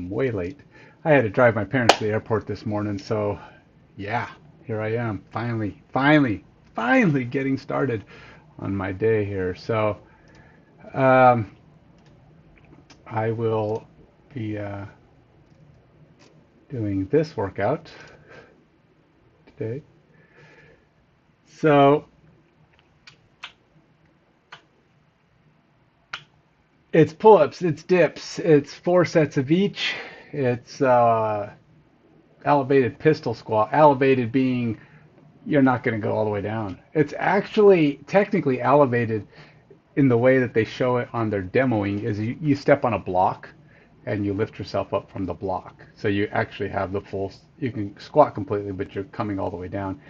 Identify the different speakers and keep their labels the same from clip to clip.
Speaker 1: I'm way late. I had to drive my parents to the airport this morning, so yeah, here I am, finally getting started on my day here. So um, I will be doing this workout today. So it's pull-ups, it's dips, it's 4 sets of each. It's elevated pistol squat. Elevated being you're not going to go all the way down. It's actually technically elevated in the way that they show it on their demoing is you step on a block and you lift yourself up from the block. So you actually have the full, you can squat completely, but you're coming all the way down.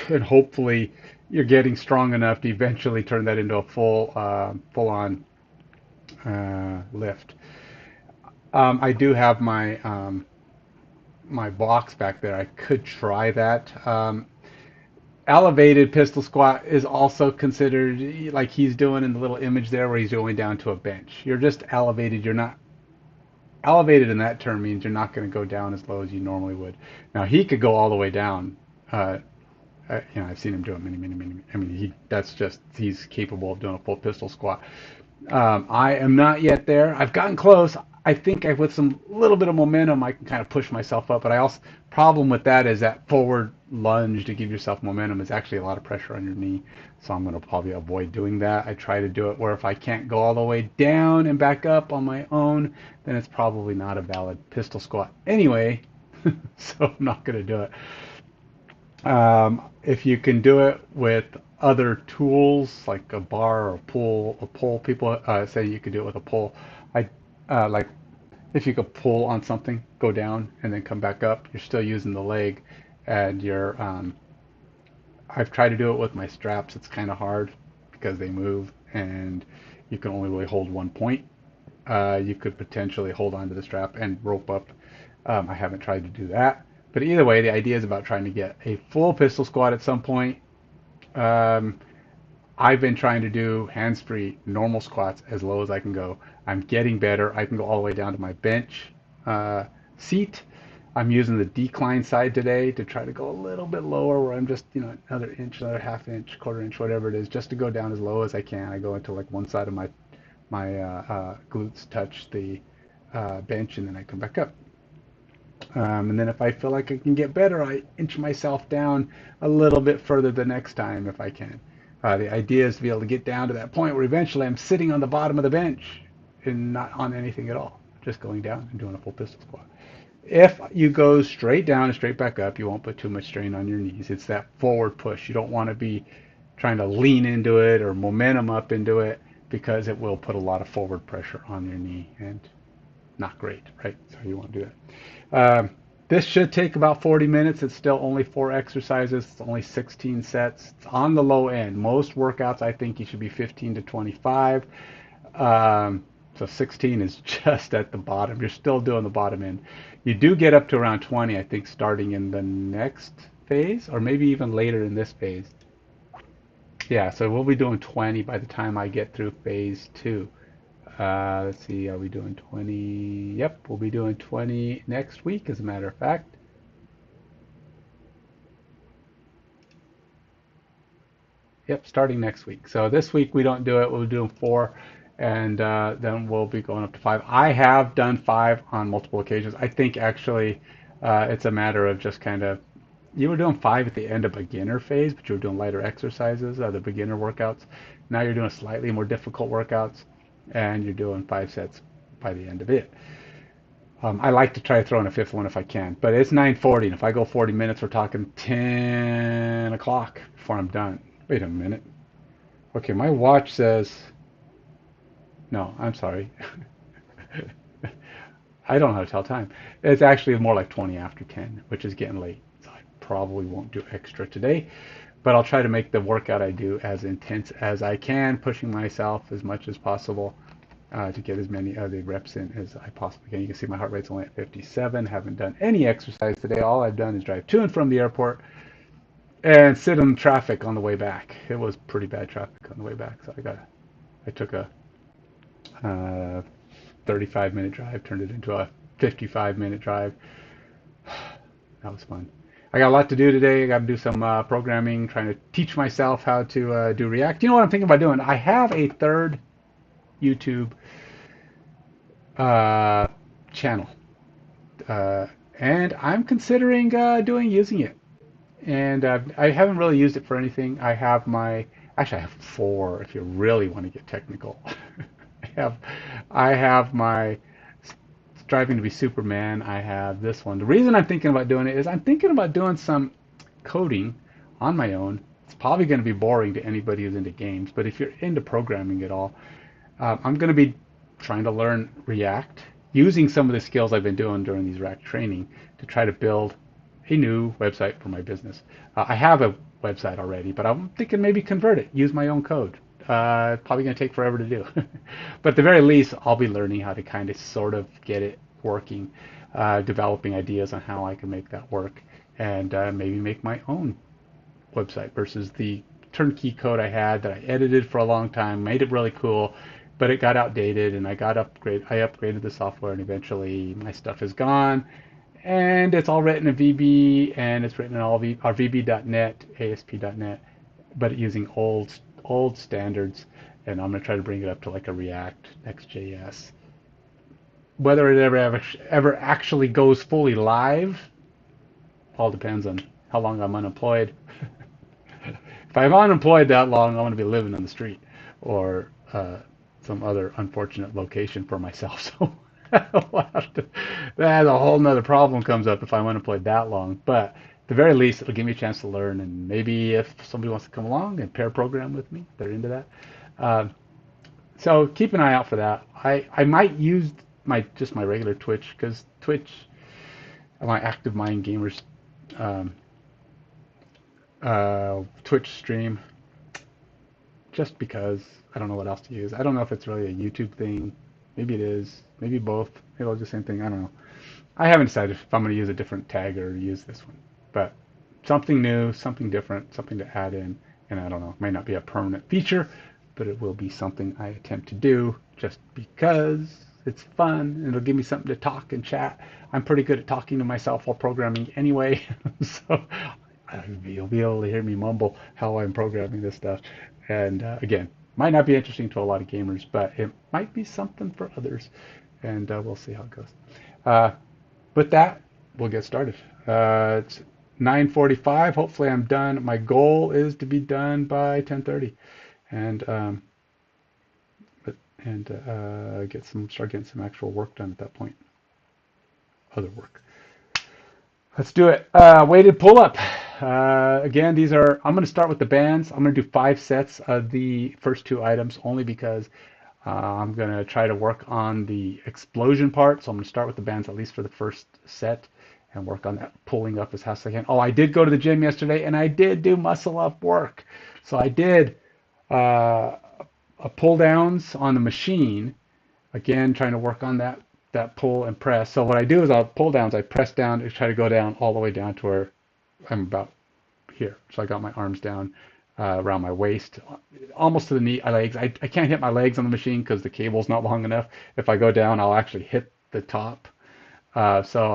Speaker 1: And hopefully you're getting strong enough to eventually turn that into a full on lift. I do have my box back there. I could try that. Elevated pistol squat is also considered like he's doing in the little image there where he's going down to a bench. You're just elevated. You're not elevated in that term means you're not going to go down as low as you normally would. Now he could go all the way down. I've seen him do it many. I mean, that's just he's capable of doing a full pistol squat. I am not yet there. I've gotten close. I think with some little bit of momentum, I can kind of push myself up. But I also problem with that is that forward lunge to give yourself momentum is actually a lot of pressure on your knee. So I'm going to probably avoid doing that. I try to do it where if I can't go all the way down and back up on my own, then it's probably not a valid pistol squat anyway. So I'm not going to do it. If you can do it with other tools like a bar or a pull, people say you could do it with a pull. I like if you could pull on something, go down and then come back up. You're still using the leg, and you're. I've tried to do it with my straps. It's kind of hard because they move, and you can only really hold one point. You could potentially hold onto the strap and rope up. I haven't tried to do that. But either way, the idea is about trying to get a full pistol squat at some point. Um, I've been trying to do hands-free normal squats as low as I can go. I'm getting better. I can go all the way down to my bench uh, seat. I'm using the decline side today to try to go a little bit lower where I'm just, another inch, another half inch, quarter inch, whatever it is, just to go down as low as I can. I go until like one side of my glutes touch the bench, and then I come back up. And then if I feel like I can get better, I inch myself down a little bit further the next time if I can. The idea is to be able to get down to that point where eventually I'm sitting on the bottom of the bench and not on anything at all, just going down and doing a full pistol squat. If you go straight down and straight back up, you won't put too much strain on your knees. It's that forward push. You don't want to be trying to lean into it or momentum up into it because it will put a lot of forward pressure on your knee and not great, right? So you want to do that. This should take about 40 minutes. It's still only 4 exercises. It's only 16 sets. It's on the low end. Most workouts, I think you should be 15 to 25. So 16 is just at the bottom. You're still doing the bottom end. You do get up to around 20, I think, starting in the next phase, or maybe even later in this phase. Yeah, so we'll be doing 20 by the time I get through phase 2. Let's see, are we doing 20? Yep, we'll be doing 20 next week, as a matter of fact. Yep, starting next week. So this week we don't do it. We'll be doing 4, and then we'll be going up to 5. I have done 5 on multiple occasions. I think actually it's a matter of just kind of, you were doing 5 at the end of beginner phase, but you were doing lighter exercises, the beginner workouts. Now you're doing slightly more difficult workouts, and you're doing 5 sets by the end of it. I like to try to throw in a fifth one if I can, but it's 9:40, and if I go 40 minutes, we're talking 10 o'clock before I'm done. Wait a minute. Okay, my watch says, no, I'm sorry. I don't know how to tell time. It's actually more like 20 after 10, which is getting late, so I probably won't do extra today, but I'll try to make the workout I do as intense as I can, pushing myself as much as possible to get as many of the reps in as I possibly can. You can see my heart rate's only at 57. Haven't done any exercise today. All I've done is drive to and from the airport and sit in traffic on the way back. It was pretty bad traffic on the way back, so I took a 35-minute drive, turned it into a 55-minute drive. That was fun. I got a lot to do today. I got to do some programming, trying to teach myself how to do React. You know what I'm thinking about doing? I have a third YouTube uh, channel, uh, and I'm considering using it. And I haven't really used it for anything. Actually, I have four if you really want to get technical. I have, I have my Striving to be Superman. I have this one. The reason I'm thinking about doing it is I'm thinking about doing some coding on my own. It's probably going to be boring to anybody who's into games, but if you're into programming at all, I'm going to be trying to learn React using some of the skills I've been doing during these React training to try to build a new website for my business. I have a website already, but I'm thinking maybe convert it, use my own code. Probably going to take forever to do. But at the very least, I'll be learning how to kind of sort of get it working, developing ideas on how I can make that work, and maybe make my own website versus the turnkey code I had that I edited for a long time, made it really cool, but it got outdated and I upgraded the software and eventually my stuff is gone and it's all written in VB and it's written in all our VB.net, ASP.net, but using old standards, and I'm going to try to bring it up to like a React Next.js. Whether it ever actually goes fully live all depends on how long I'm unemployed. If I'm unemployed that long, I'm going to be living on the street or some other unfortunate location for myself. So that's a whole nother problem comes up if I'm unemployed that long. But at the very least, it'll give me a chance to learn. And maybe if somebody wants to come along and pair program with me, they're into that. Uh, so keep an eye out for that. I might use my regular Twitch because Twitch, my Active Mind Gamers um, Twitch stream just because I don't know what else to use. I don't know if it's really a YouTube thing. Maybe it is. Maybe both. Maybe it's the same thing. I don't know. I haven't decided if I'm going to use a different tag or use this one. But something new, something different, something to add in. And I don't know. It might not be a permanent feature, but it will be something I attempt to do just because it's fun and it'll give me something to talk and chat. I'm pretty good at talking to myself while programming anyway. So you'll be able to hear me mumble how I'm programming this stuff. And again, might not be interesting to a lot of gamers, but it might be something for others. And we'll see how it goes. Uh, with that, we'll get started. It's 9:45. Hopefully, I'm done. My goal is to be done by 10:30, and start getting some actual work done at that point. Other work. Let's do it. Weighted pull-up. Again, I'm going to start with the bands. I'm going to do 5 sets of the first 2 items only because I'm going to try to work on the explosion part. So I'm going to start with the bands at least for the first set and work on that pulling up as fast as I can. Oh, I did go to the gym yesterday and I did do muscle up work. So I did pull downs on the machine. Again, trying to work on that pull and press. So what I do is I'll pull downs, I press down and try to go down all the way down to where I'm about here. So I got my arms down around my waist, almost to the knee, legs. I can't hit my legs on the machine because the cable's not long enough. If I go down, I'll actually hit the top. So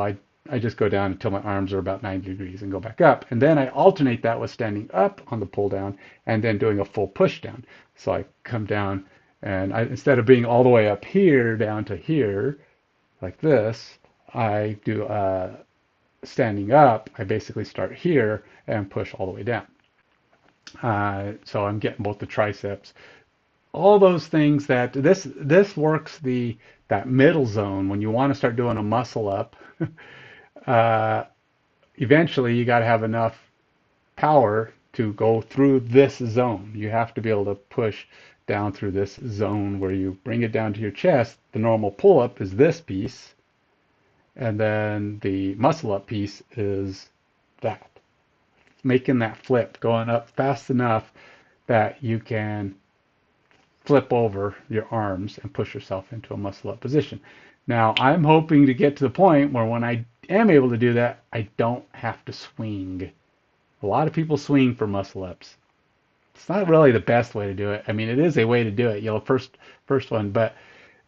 Speaker 1: I just go down until my arms are about 90 degrees and go back up. And then I alternate that with standing up on the pull down and then doing a full push down. So I come down and instead of being all the way up here down to here like this, I do standing up. I basically start here and push all the way down. So I'm getting both the triceps, all those things that this works that middle zone when you want to start doing a muscle up. uh, Eventually, you got to have enough power to go through this zone. You have to be able to push down through this zone where you bring it down to your chest. The normal pull-up is this piece, and then the muscle-up piece is that. Making that flip, going up fast enough that you can flip over your arms and push yourself into a muscle-up position. Now, I'm hoping to get to the point where when I am able to do that, I don't have to swing. A lot of people swing for muscle-ups. It's not really the best way to do it. I mean, it is a way to do it, first one, but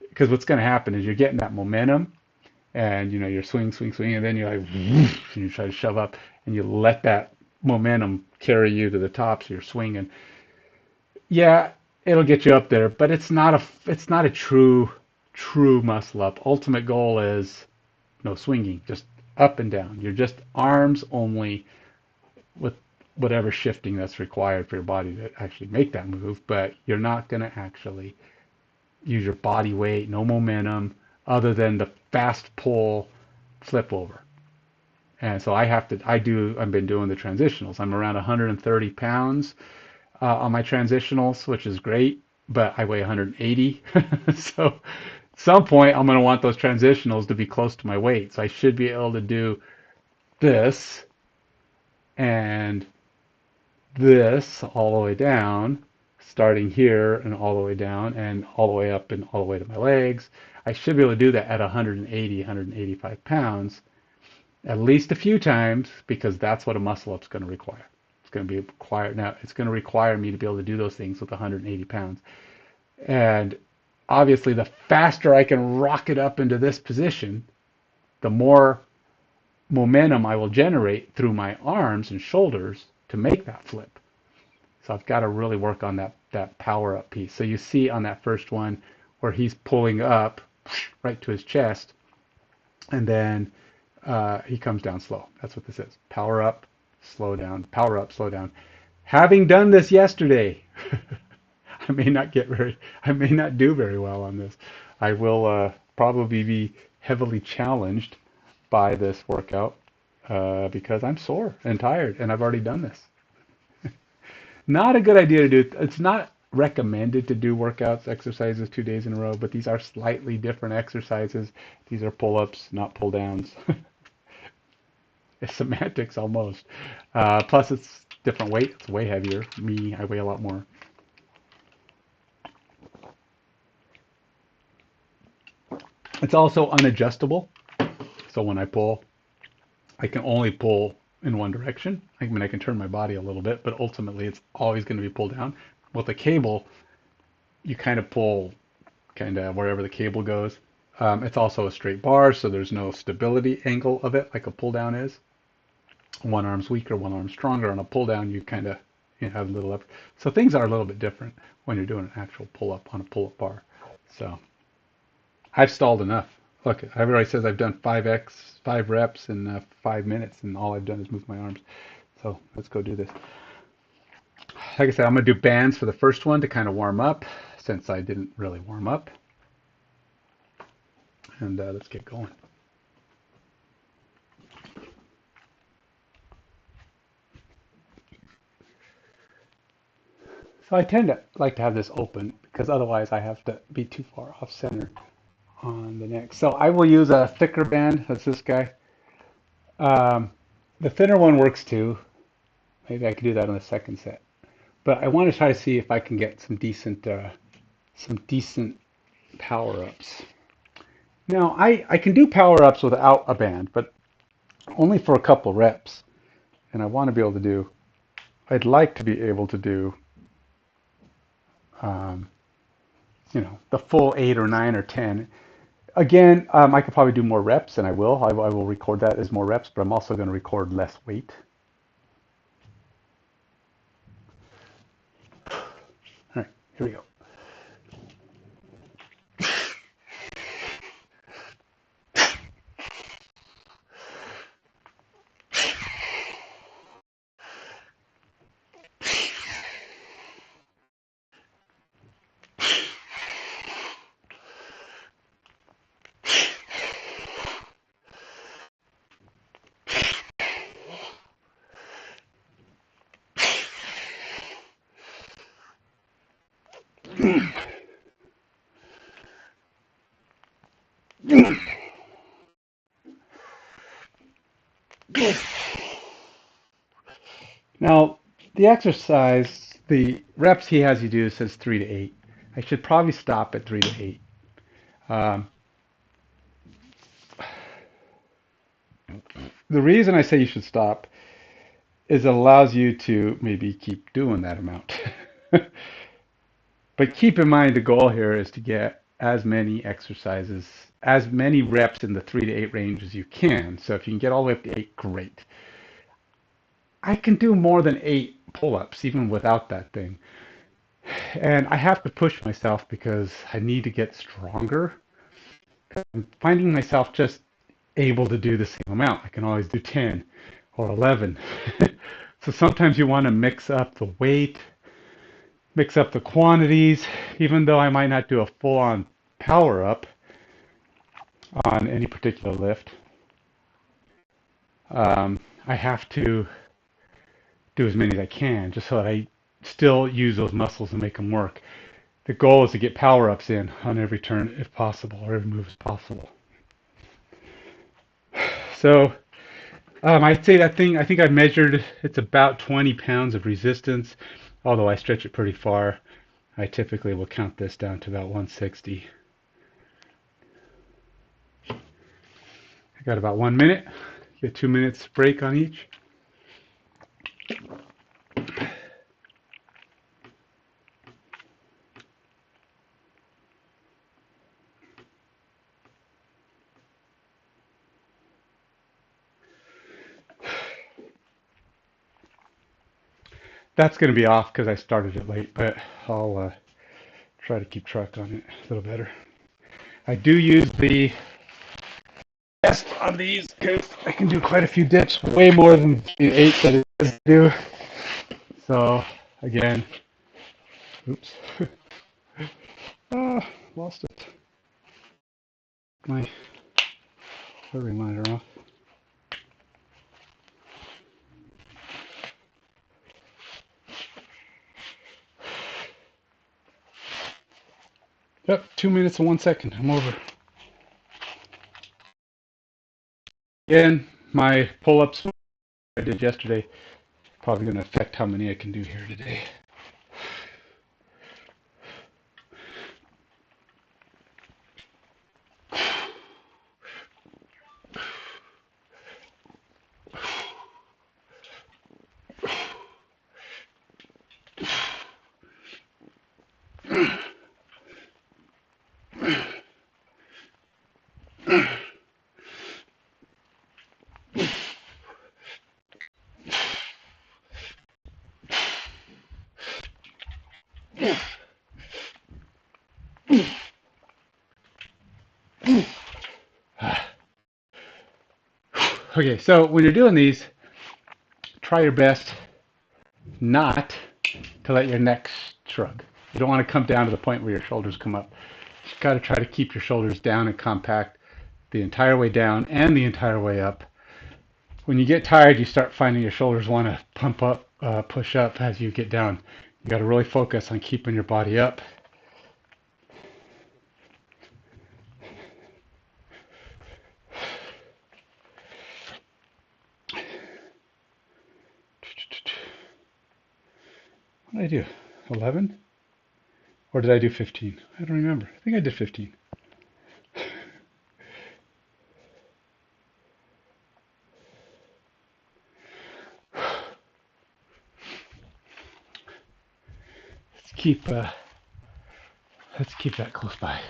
Speaker 1: because what's going to happen is you're getting that momentum, and you're swing, swing, swing, and then you're like, and you try to shove up, and you let that momentum carry you to the top, so you're swinging. Yeah, it'll get you up there, but it's not a true muscle up. Ultimate goal is no swinging, just up and down. You're just arms only with whatever shifting that's required for your body to actually make that move, but you're not going to actually use your body weight, no momentum, other than the fast pull flip over. And so I've been doing the transitionals. I'm around 130 pounds on my transitionals, which is great, but I weigh 180. So at some point, I'm going to want those transitionals to be close to my weight. So I should be able to do this and this all the way down, starting here and all the way down and all the way up and all the way to my legs. I should be able to do that at 180, 185 pounds at least a few times because that's what a muscle up's going to require. It's going to be required now. It's going to require me to be able to do those things with 180 pounds. And obviously, the faster I can rock it up into this position, the more momentum I will generate through my arms and shoulders to make that flip. So I've got to really work on that power up piece. So you see on that first one where he's pulling up right to his chest, and then he comes down slow. That's what this is. Power up, slow down. Power up, slow down. Having done this yesterday, I may not do very well on this. I will probably be heavily challenged by this workout because I'm sore and tired, and I've already done this. Not a good idea to do. It's not recommended to do workouts, exercises 2 days in a row, but these are slightly different exercises. These are pull-ups, not pull-downs. It's semantics almost. Plus, it's different weight. It's way heavier. Me, I weigh a lot more. It's also unadjustable. So when I pull, I can only pull in one direction. I mean, I can turn my body a little bit, but ultimately it's always going to be pulled down. With a cable, you kind of pull kind of wherever the cable goes. It's also a straight bar, so there's no stability angle of it like a pull down is. One arm's weaker, one arm's stronger. On a pull down, you kind of have a little up. So things are a little bit different when you're doing an actual pull up on a pull up bar. So I've stalled enough. Look, everybody says I've done 5 reps in 5 minutes, and all I've done is move my arms. So let's go do this. Like I said, I'm going to do bands for the first one to kind of warm up, since I didn't really warm up. And let's get going. So I tend to like to have this open because otherwise I have to be too far off center on the neck. So I will use a thicker band. That's this guy. Um, the thinner one works too. Maybe I could do that on the second set. But I want to try to see if I can get some decent power ups. Now I can do power ups without a band, but only for a couple reps. And I want to be able to do. I'd like to be able to do, um, the full 8 or 9 or 10. Again, I could probably do more reps, and I will. I will record that as more reps, but I'm also going to record less weight. All right, here we go. Now, the exercise, the reps he has you do says 3 to 8. I should probably stop at 3 to 8. Um, the reason I say you should stop is it allows you to maybe keep doing that amount. But keep in mind the goal here is to get as many exercises, as many reps in the 3 to 8 range as you can. So if you can get all the way up to 8, great. I can do more than 8 pull-ups even without that thing. And I have to push myself because I need to get stronger. I'm finding myself just able to do the same amount. I can always do 10 or 11. So sometimes you want to mix up the weight, mix up the quantities, even though I might not do a full-on power up on any particular lift. I have to do as many as I can just so that I still use those muscles and make them work. The goal is to get power ups in on every turn if possible, or every move as possible. So I'd say that thing, I think I measured, it's about 20 pounds of resistance, although I stretch it pretty far. I typically will count this down to about 160. I got about 1 minute. Get 2 minutes break on each. That's going to be off because I started it late, but I'll try to keep track on it a little better. I do use the test on these because I can do quite a few dips, way more than the 8 that it does do. So again, oops, lost it. My reminder off. Yep, 2 minutes and 1 second. I'm over. Again, my pull-ups I did yesterday probably going to affect how many I can do here today. Okay, so when you're doing these, try your best not to let your neck shrug. You don't want to come down to the point where your shoulders come up. You've got to try to keep your shoulders down and compact the entire way down and the entire way up. When you get tired, you start finding your shoulders want to pump up, push up as you get down. You got to really focus on keeping your body up. What did I do? 11? Or did I do 15? I don't remember. I think I did 15. Keep let's keep that close by.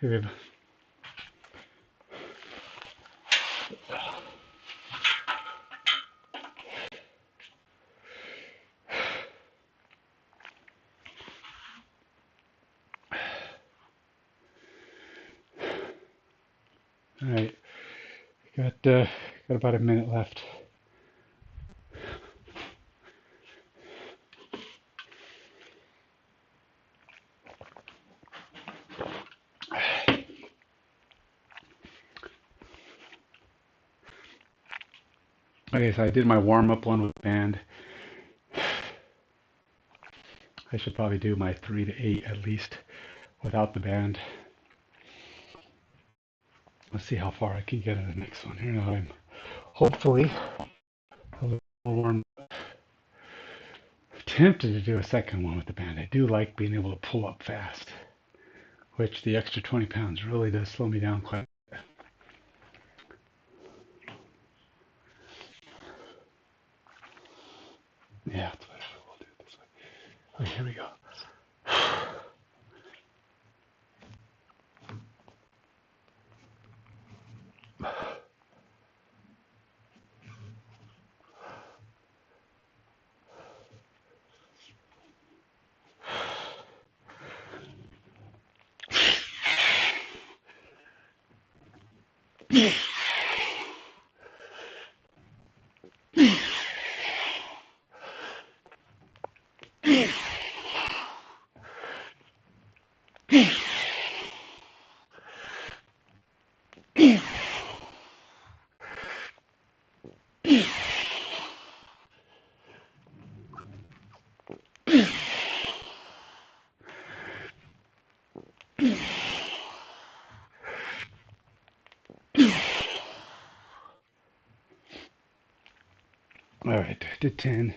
Speaker 1: Here we go. All right, got about a minute left. Okay, so I did my warm-up one with the band. I should probably do my 3 to 8 at least without the band. Let's see how far I can get in the next one. Here now I'm hopefully a little warm. Tempted to do a second one with the band. I do like being able to pull up fast, which the extra 20 pounds really does slow me down quite a bit. Yeah, that's what we'll do it this way. Okay, here we go. All right, did 10,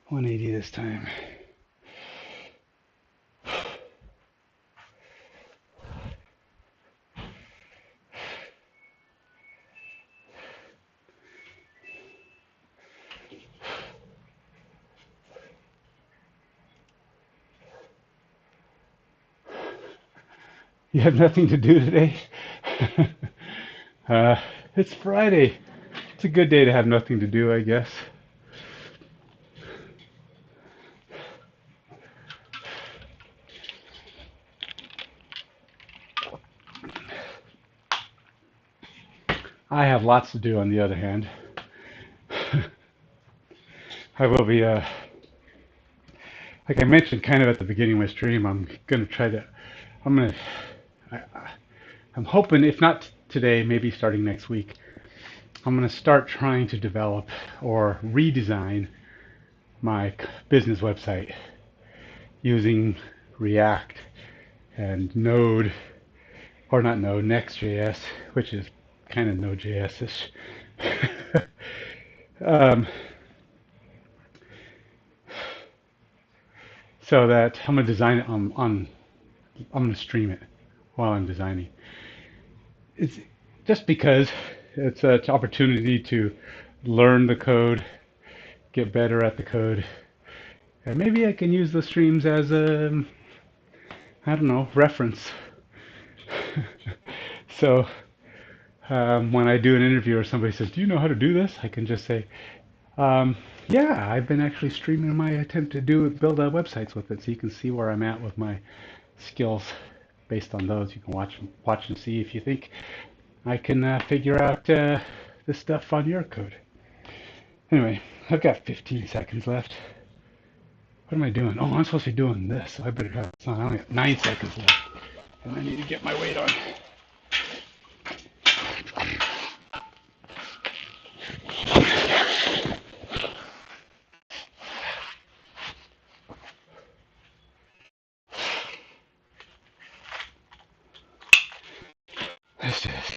Speaker 1: 180 this time. You have nothing to do today? uh, it's Friday. It's a good day to have nothing to do, I guess. I have lots to do, on the other hand. I will be, like I mentioned kind of at the beginning of my stream, I'm going to try to, I'm going to, I'm hoping, if not today, maybe starting next week, I'm going to start trying to develop or redesign my business website using React and Node, or not Node, Next.js, which is kind of Node.js-ish. um, so that I'm going to design it I'm going to stream it while I'm designing. It's just because it's an opportunity to learn the code, get better at the code, and maybe I can use the streams as a, I don't know, reference. So when I do an interview or somebody says, "Do you know how to do this?" I can just say, "Yeah, I've been actually streaming my attempt to build websites with it, so you can see where I'm at with my skills. Based on those, you can watch and see if you think I can figure out this stuff on your code." Anyway, I've got 15 seconds left. What am I doing? Oh, I'm supposed to be doing this, so I better have it on. I only got 9 seconds left, and I need to get my weight on. Let's do this.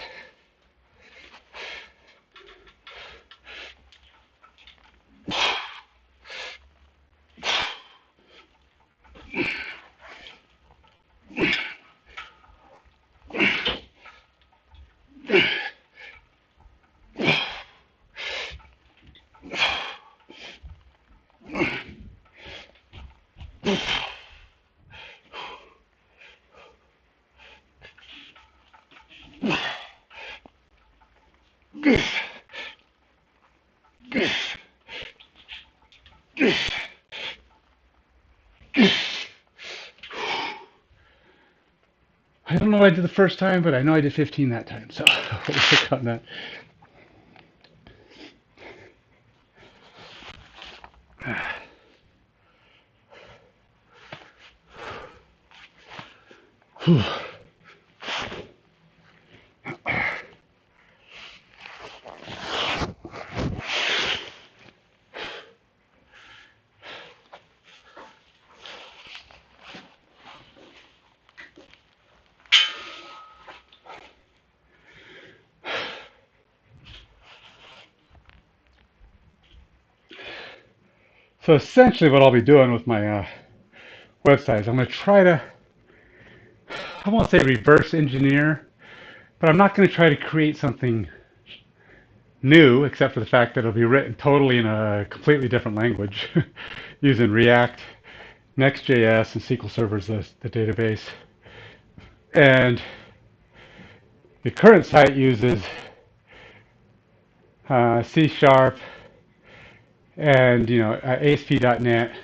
Speaker 1: I don't know what I did the first time, but I know I did 15 that time, so we'll work on that. So essentially what I'll be doing with my websites, I'm going to try to, I won't say reverse engineer, but I'm not going to try to create something new, except for the fact that it'll be written totally in a completely different language using React, Next.js, and SQL Server as the database. And the current site uses C Sharp and ASP.NET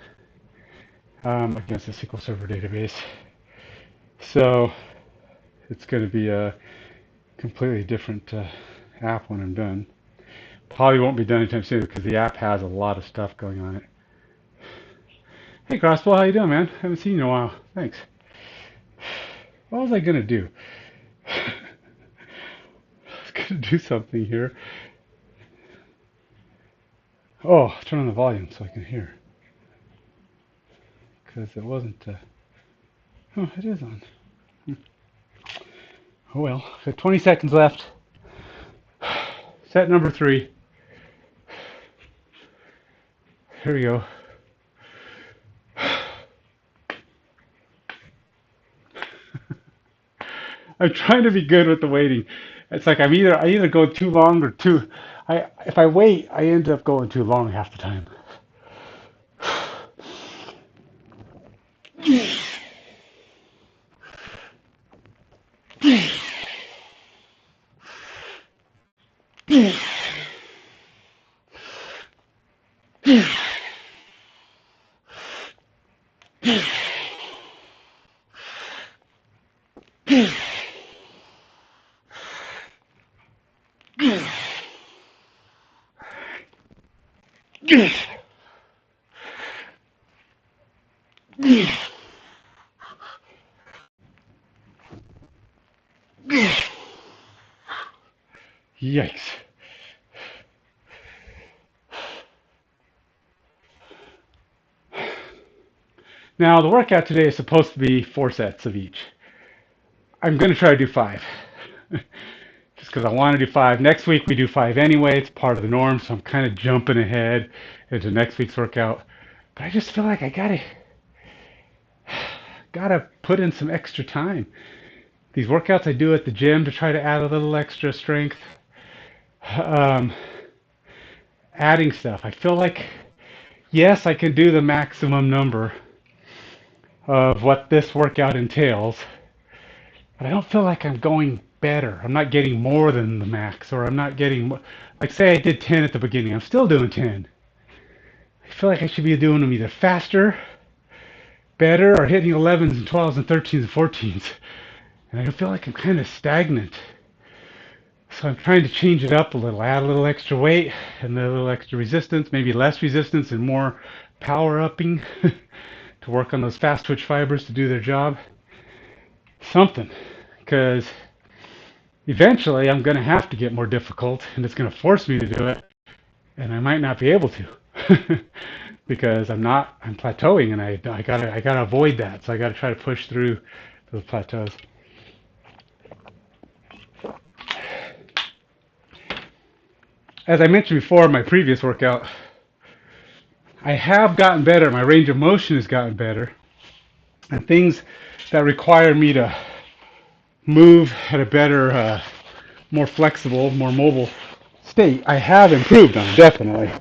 Speaker 1: against the SQL Server database. So it's going to be a completely different app when I'm done. Probably won't be done anytime soon because the app has a lot of stuff going on it. Hey Crossbow, how you doing, man? Haven't seen you in a while. Thanks. What was I gonna do? I was gonna do something here. Oh, turn on the volume so I can hear. Because it wasn't. Oh, it is on. Oh well. Got 20 seconds left. Set number 3. Here we go. I'm trying to be good with the waiting. It's like I either go too long or too. If I wait, I end up going too long half the time. Yikes. Now, the workout today is supposed to be 4 sets of each. I'm going to try to do 5. Just because I want to do 5. Next week we do 5 anyway. It's part of the norm, so I'm kind of jumping ahead into next week's workout. But I just feel like I gotta put in some extra time. These workouts I do at the gym to try to add a little extra strength. Um, Adding stuff. I feel like, yes, I can do the maximum number of what this workout entails, but I don't feel like I'm going better. I'm not getting more than the max, or I'm not getting, like, say I did 10 at the beginning, I'm still doing 10. I feel like I should be doing them either faster, better, or hitting 11s and 12s and 13s and 14s. And I feel like I'm kind of stagnant. So I'm trying to change it up a little, add a little extra weight and a little extra resistance, maybe less resistance and more power upping to work on those fast twitch fibers to do their job. Something, because eventually I'm going to have to get more difficult and it's going to force me to do it, and I might not be able to because I'm plateauing, and I gotta avoid that. So I got to try to push through those plateaus. As I mentioned before, my previous workout, I have gotten better. My range of motion has gotten better. And things that require me to move at a better, more flexible, more mobile state, I have improved on, definitely.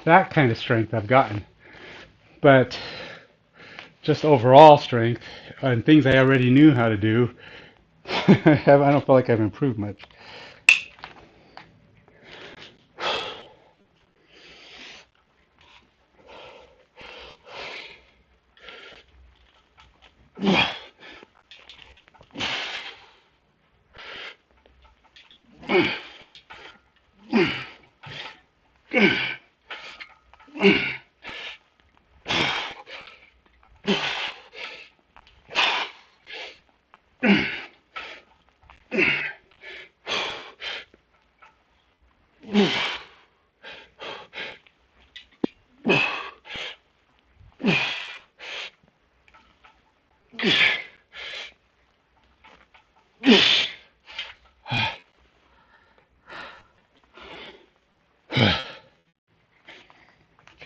Speaker 1: That kind of strength I've gotten. But just overall strength and things I already knew how to do, I don't feel like I've improved much.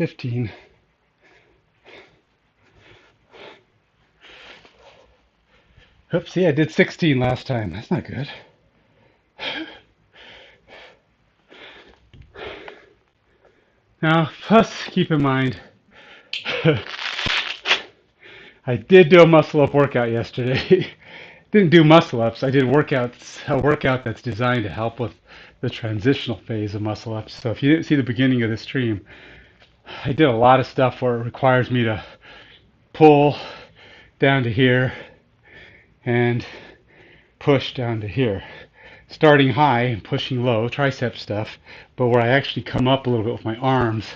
Speaker 1: $15. Oopsie, I did 16 last time. That's not good. Now, plus keep in mind, I did do a muscle up workout yesterday. Didn't do muscle ups. I did a workout that's designed to help with the transitional phase of muscle ups. So if you didn't see the beginning of the stream, I did a lot of stuff where it requires me to pull down to here and push down to here. Starting high and pushing low, tricep stuff, but where I actually come up a little bit with my arms,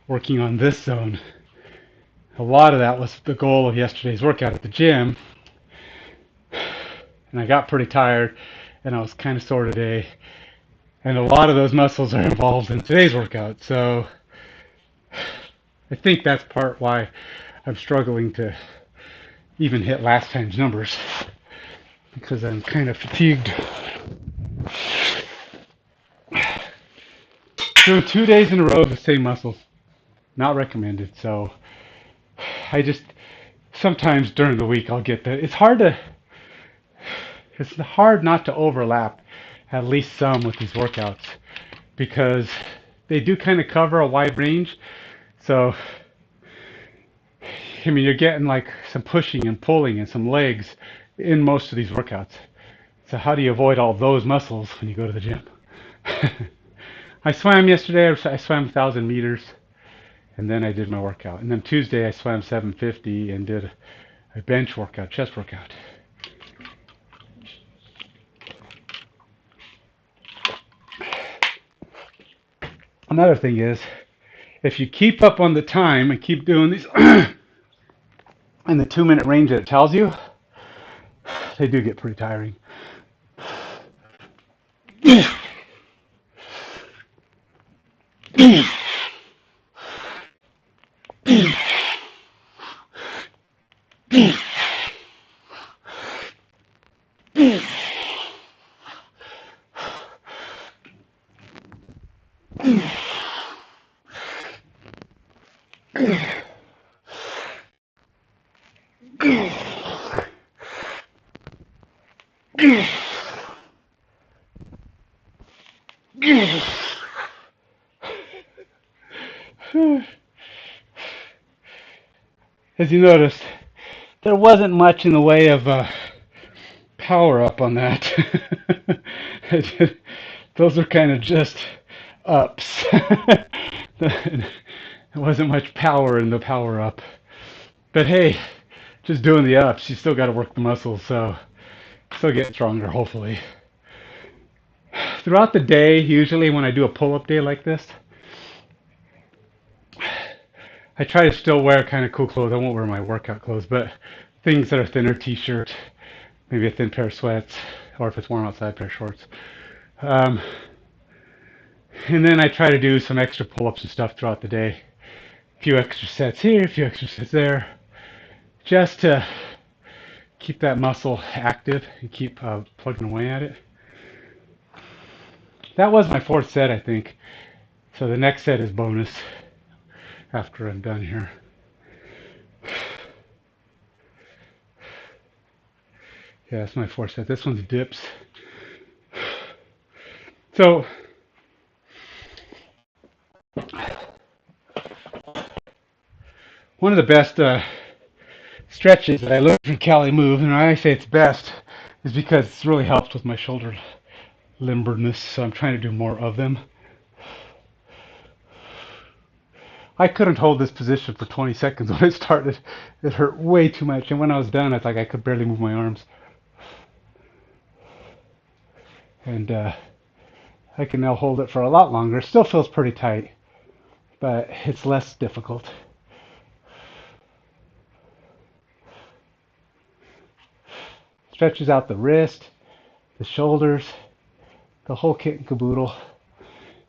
Speaker 1: working on this zone. A lot of that was the goal of yesterday's workout at the gym, and I got pretty tired, and I was kind of sore today, and a lot of those muscles are involved in today's workout, so I think that's part why I'm struggling to even hit last time's numbers, because I'm kind of fatigued. Doing 2 days in a row of the same muscles, not recommended. So I just sometimes during the week I'll get that. It's hard not to overlap at least some with these workouts because they do kind of cover a wide range. So I mean you're getting like some pushing and pulling and some legs in most of these workouts. So how do you avoid all those muscles when you go to the gym? I swam yesterday. I swam 1,000 meters, and then I did my workout. And then Tuesday I swam 750 and did a bench workout, chest workout. Another thing is, if you keep up on the time and keep doing these in the 2 minute range that it tells you, they do get pretty tiring. As you noticed, there wasn't much in the way of power up on that. Those are kind of just ups. There wasn't much power in the power up. But hey, just doing the ups, you still got to work the muscles, so still get stronger, hopefully. Throughout the day, usually when I do a pull-up day like this, I try to still wear kind of cool clothes. I won't wear my workout clothes, but things that are thinner, t-shirt, maybe a thin pair of sweats, or if it's warm outside, a pair of shorts. Um, and then I try to do some extra pull-ups and stuff throughout the day. A few extra sets here, a few extra sets there, just to keep that muscle active and keep plugging away at it. That was my fourth set, I think. So the next set is bonus after I'm done here. Yeah, that's my fourth set. This one's dips. So one of the best stretches that I learned from CaliMove, and I say it's best, is because it's really helped with my shoulder limberness, so I'm trying to do more of them. I couldn't hold this position for 20 seconds when it started. It hurt way too much, and when I was done, it's like I could barely move my arms. And I can now hold it for a lot longer. It still feels pretty tight, but it's less difficult. Stretches out the wrist, the shoulders, the whole kit and caboodle.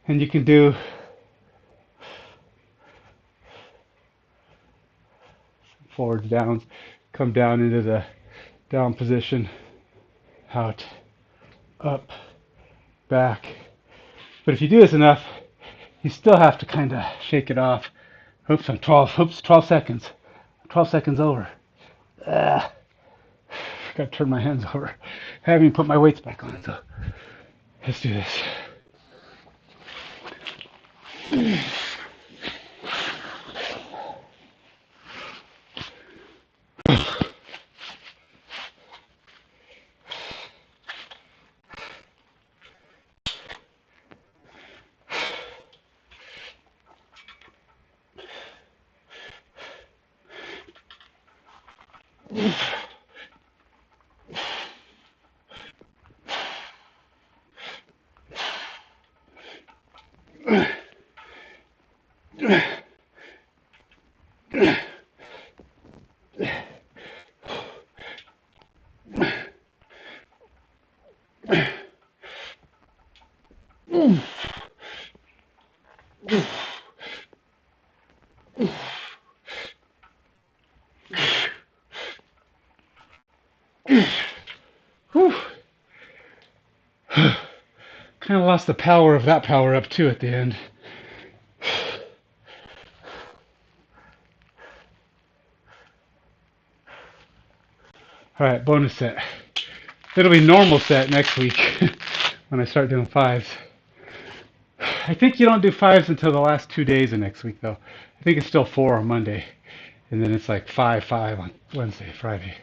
Speaker 1: And you can do forwards, downs, come down into the down position, out, up, back. But if you do this enough, you still have to kind of shake it off. Oops, I'm 12 seconds. 12 seconds over. Got to turn my hands over. I haven't even put my weights back on, so let's do this. Whew. Kind of lost the power of that power up too at the end. All right, bonus set. It'll be normal set next week when I start doing fives. I think you don't do fives until the last 2 days of next week, though. I think it's still 4 on Monday, and then it's like 5 on Wednesday, Friday.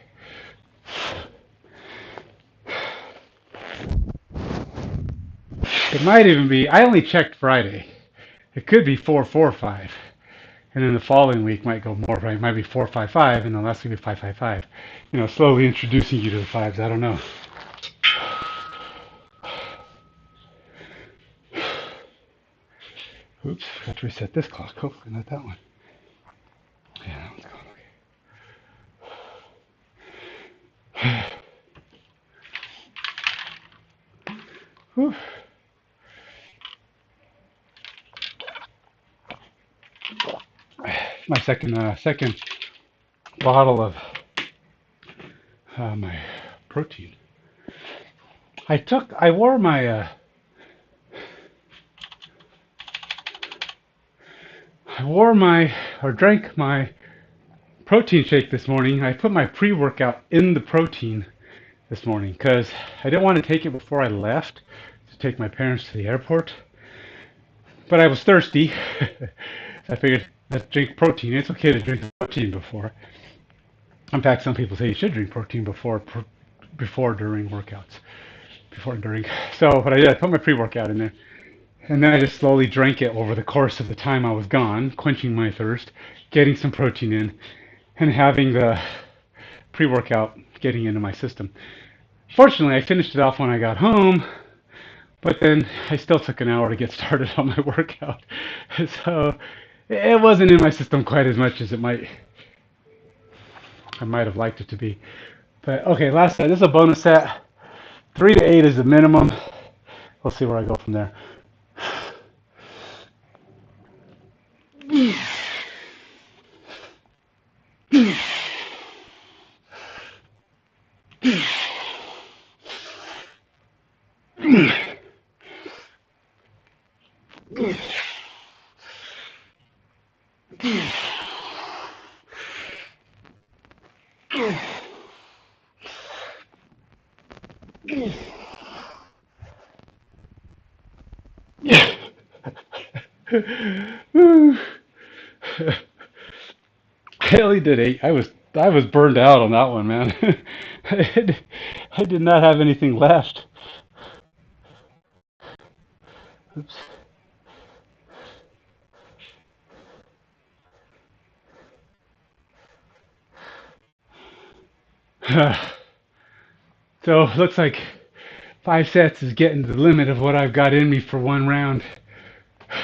Speaker 1: It might even be, I only checked Friday. It could be 4-4-5. And then the following week might go more, right? It might be 4-5-5, and the last week be 5-5-5. You know, slowly introducing you to the fives. I don't know. Oops, forgot to reset this clock. Hopefully not that one. Yeah, that one's gone. Okay. Whew. My second bottle of my protein. I wore my or drank my protein shake this morning. I put my pre-workout in the protein this morning because I didn't want to take it before I left to take my parents to the airport. But I was thirsty. I figured, let's drink protein. It's okay to drink protein before. In fact, some people say you should drink protein before during workouts. Before and during. So what I did, I put my pre-workout in there. And then I just slowly drank it over the course of the time I was gone, quenching my thirst, getting some protein in, and having the pre-workout getting into my system. Fortunately, I finished it off when I got home, but then I still took an hour to get started on my workout. So it wasn't in my system quite as much as I might have liked it to be. But okay, last set. This is a bonus set. 3 to 8 is the minimum. We'll see where I go from there. I only did 8. I was burned out on that one, man. I did not have anything left. Oops. So it looks like 5 sets is getting to the limit of what I've got in me for one round.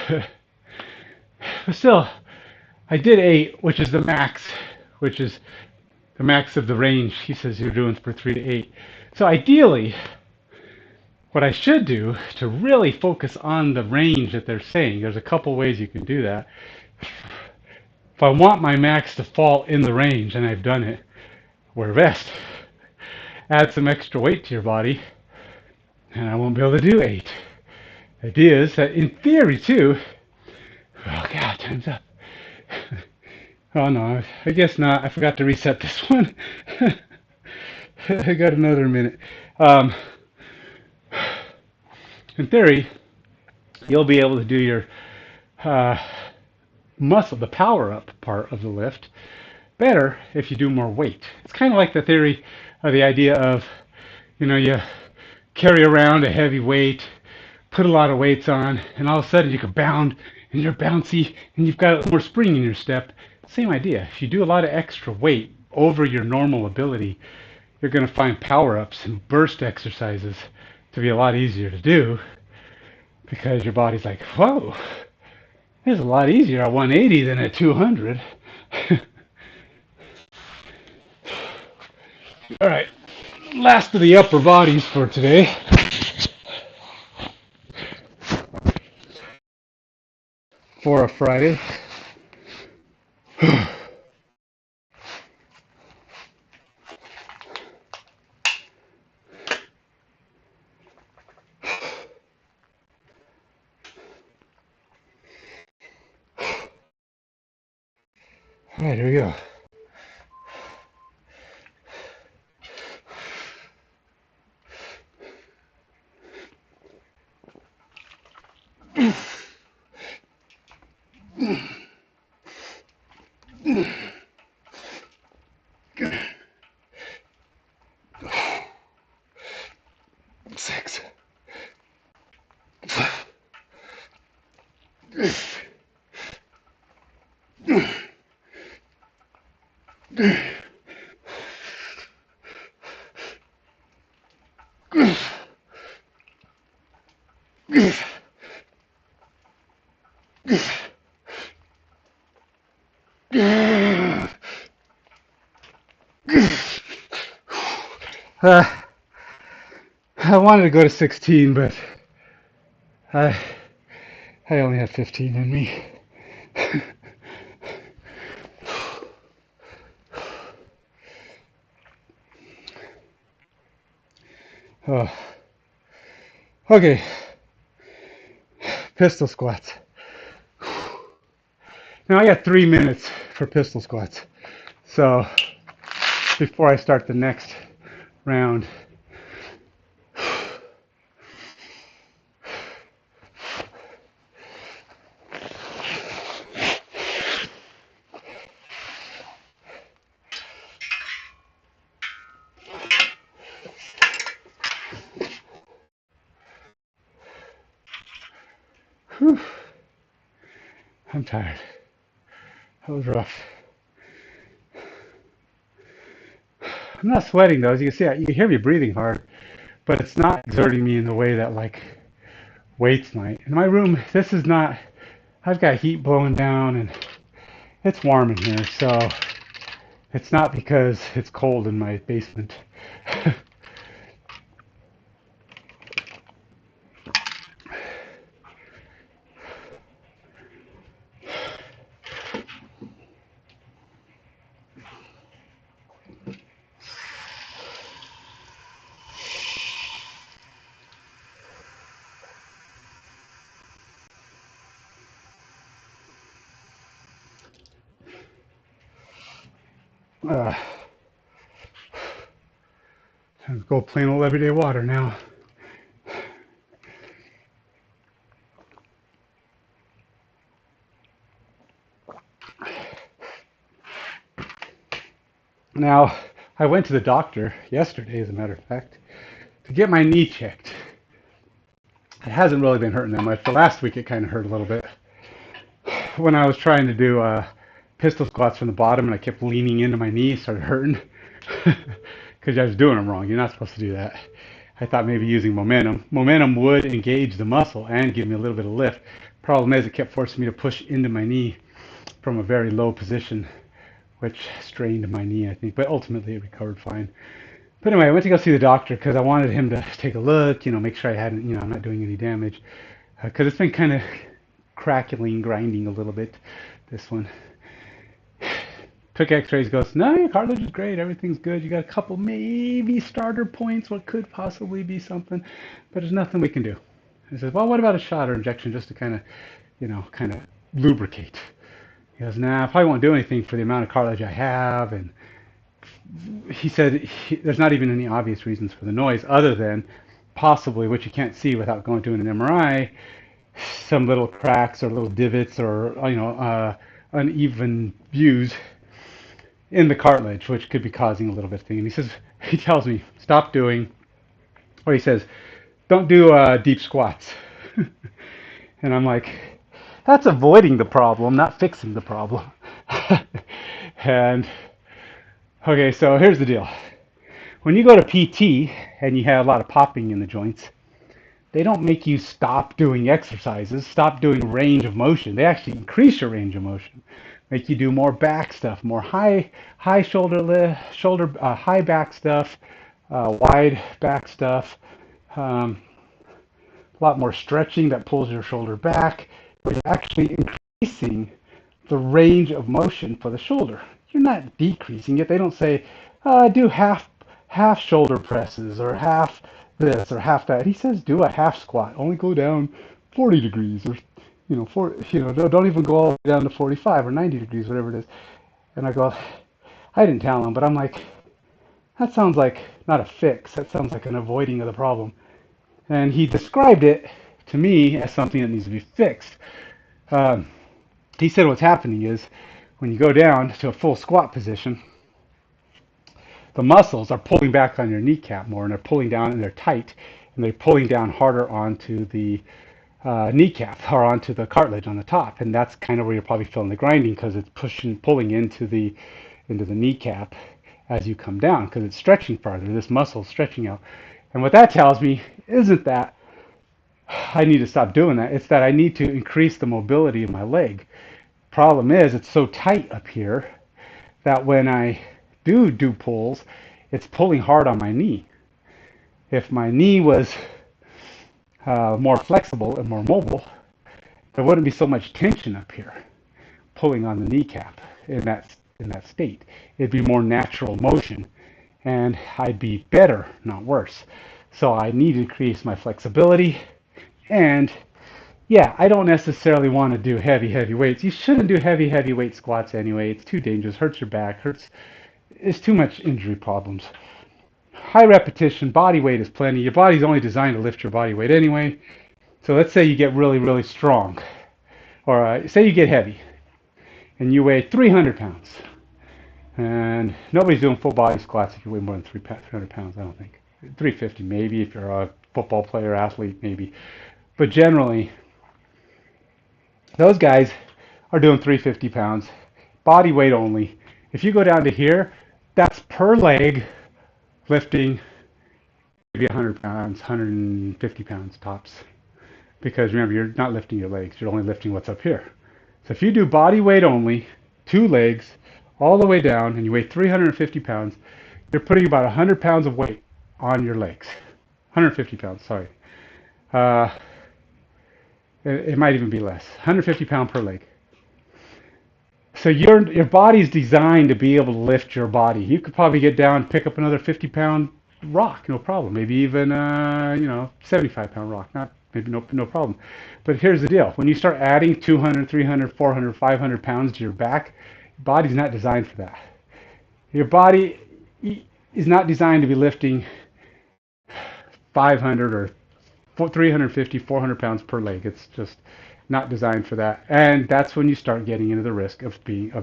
Speaker 1: But still, I did 8, which is the max, which is the max of the range he says you're doing for 3 to 8. So ideally, what I should do to really focus on the range that they're saying, there's a couple ways you can do that. If I want my max to fall in the range, and I've done it, wear a vest. Add some extra weight to your body, and I won't be able to do 8. The idea is that in theory too, oh god, time's up. Oh no, I guess not. I forgot to reset this one. I got another minute. In theory, you'll be able to do your muscle, the power up part of the lift, better if you do more weight. It's kind of like the theory or the idea of, you carry around a heavy weight, put a lot of weights on, and all of a sudden you can bound and you're bouncy and you've got more spring in your step. Same idea. If you do a lot of extra weight over your normal ability, you're going to find power-ups and burst exercises to be a lot easier to do because your body's like, whoa, it's a lot easier at 180 than at 200. All right, last of the upper bodies for today. For a Friday. All right, here we go. Six. Uh, I wanted to go to 16, but I I only have 15 in me. Oh. Okay, pistol squats. Now I got 3 minutes for pistol squats. So before I start the next round, whew, I'm tired. That was rough. I'm not sweating though. As you can see, you can hear me breathing hard, but it's not exerting me in the way that like weights might. In my room, this is not. I've got heat blowing down and it's warm in here, so it's not because it's cold in my basement. Uh, Time to go plain old everyday water now. Now, I went to the doctor yesterday, as a matter of fact, to get my knee checked. It hasn't really been hurting that much. The last week it kind of hurt a little bit when I was trying to do pistol squats from the bottom and I kept leaning into my knee. It started hurting because I was doing them wrong. You're not supposed to do that. I thought maybe using momentum. Momentum would engage the muscle and give me a little bit of lift. Problem is, it kept forcing me to push into my knee from a very low position, which strained my knee, I think. But ultimately, it recovered fine. But anyway, I went to go see the doctor because I wanted him to take a look, make sure I hadn't, I'm not doing any damage. Because it's been kind of crackling, grinding a little bit, this one. Took x-rays, goes, no, your cartilage is great, everything's good. You got a couple maybe starter points, what could possibly be something, but there's nothing we can do. He says, well, what about a shot or injection just to kind of lubricate? He goes, nah, I probably won't do anything for the amount of cartilage I have. And he said there's not even any obvious reasons for the noise other than possibly, which you can't see without going to an MRI, some little cracks or little divots or, uneven views in the cartilage, which could be causing a little bit of thing. And he tells me, stop doing, or he says, don't do deep squats. And I'm like, that's avoiding the problem, not fixing the problem. And okay, so here's the deal. When you go to PT and you have a lot of popping in the joints, they don't make you stop doing exercises, stop doing range of motion. They actually increase your range of motion, make you do more back stuff, more high shoulder lift, high back stuff, wide back stuff, um, a lot more stretching that pulls your shoulder back. You're actually increasing the range of motion for the shoulder. You're not decreasing it. They don't say, do half shoulder presses or half this or half that. He says do a half squat. Only go down 40 degrees or don't even go all the way down to 45 or 90 degrees, whatever it is. And I go, I didn't tell him, but I'm like, that sounds like not a fix. That sounds like an avoiding of the problem. And he described it to me as something that needs to be fixed. Um, he said what's happening is when you go down to a full squat position, the muscles are pulling back on your kneecap more, and they're pulling down, and they're tight, and they're pulling down harder onto the kneecap or onto the cartilage on the top, and that's kind of where you're probably feeling the grinding because it's pulling into the kneecap as you come down because it's stretching farther. This muscle is stretching out, and what that tells me isn't that I need to stop doing that. It's that I need to increase the mobility of my leg. Problem is, it's so tight up here that when I do pulls, it's pulling hard on my knee. If my knee was more flexible and more mobile, there wouldn't be so much tension up here pulling on the kneecap in that state. It'd be more natural motion, and I'd be better, not worse. So I need to increase my flexibility. And yeah, I don't necessarily want to do heavy weights. You shouldn't do heavy weight squats anyway. It's too dangerous, hurts your back, it's too much injury problems. High repetition, body weight is plenty. Your body's only designed to lift your body weight anyway. So let's say you get really strong, or say you get heavy, and you weigh 300 pounds. And nobody's doing full body squats if you weigh more than 300 pounds, I don't think. 350 maybe if you're a football player, athlete, maybe. But generally, those guys are doing 350 pounds, body weight only. If you go down to here, that's per leg lifting maybe 100 pounds, 150 pounds tops. Because remember, you're not lifting your legs, you're only lifting what's up here. So if you do body weight only, 2 legs, all the way down, and you weigh 350 pounds, you're putting about 100 pounds of weight on your legs. 150 pounds, sorry. Uh, it might even be less. 150 pound per leg. So your body's designed to be able to lift your body. You could probably get down and pick up another 50-pound rock, no problem. Maybe even 75-pound rock, not maybe no problem. But here's the deal: when you start adding 200, 300, 400, 500 pounds to your back, your body's not designed for that. Your body is not designed to be lifting 500 or 350, 400 pounds per leg. It's just not designed for that. And that's when you start getting into the risk of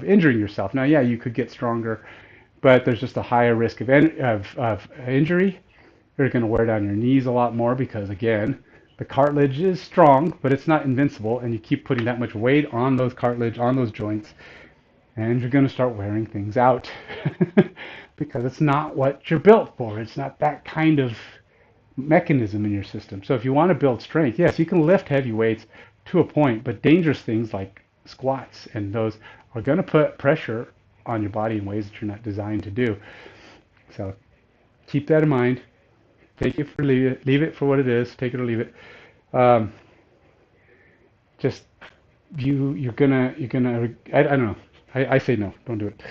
Speaker 1: injuring yourself. Now, yeah, you could get stronger, but there's just a higher risk of injury. You're going to wear down your knees a lot more because, again, the cartilage is strong, but it's not invincible, and you keep putting that much weight on those cartilage, on those joints, and you're going to start wearing things out because it's not what you're built for. It's not that kind of mechanism in your system. So if you want to build strength, yes, you can lift heavy weights to a point, but dangerous things like squats and those are going to put pressure on your body in ways that you're not designed to do. So keep that in mind. Take it for leave it for what it is. Take it or leave it. Um, just you're gonna I don't know. I say no. Don't do it.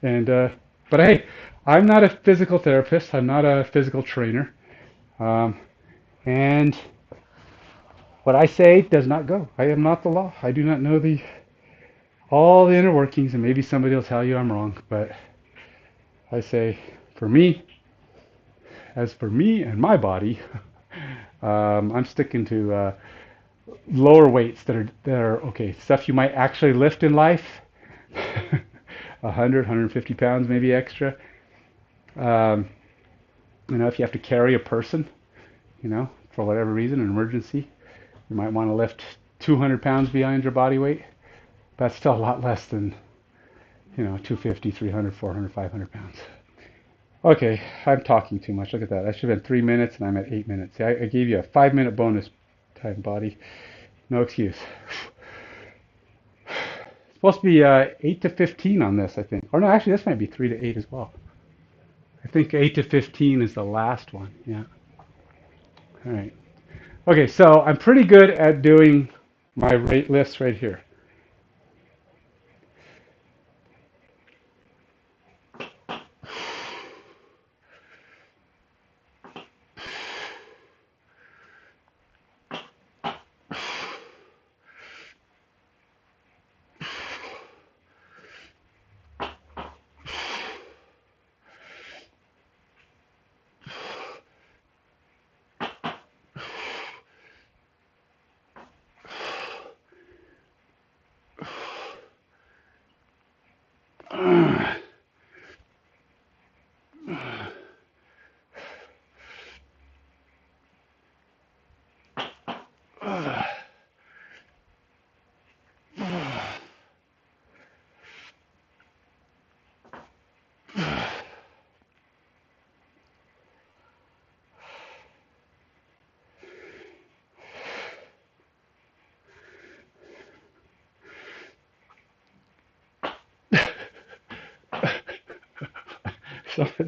Speaker 1: And but hey, I'm not a physical therapist. I'm not a physical trainer. Um, and what I say does not go. I am not the law. I do not know all the inner workings, and maybe somebody will tell you I'm wrong. But I say, for me, as for me and my body, I'm sticking to lower weights that are okay. Stuff you might actually lift in life. 100, 150 pounds maybe extra. Um, if you have to carry a person, for whatever reason, an emergency, you might want to lift 200 pounds behind your body weight. That's still a lot less than, 250, 300, 400, 500 pounds. Okay, I'm talking too much. Look at that. That should have been 3 minutes and I'm at 8 minutes. See, I gave you a 5 minute bonus time, body. No excuse. It's supposed to be 8 to 15 on this, I think. Or no, actually, this might be 3 to 8 as well. I think 8 to 15 is the last one. Yeah. All right. Okay, so I'm pretty good at doing my rate list right here.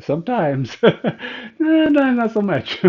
Speaker 1: Sometimes, no, not so much.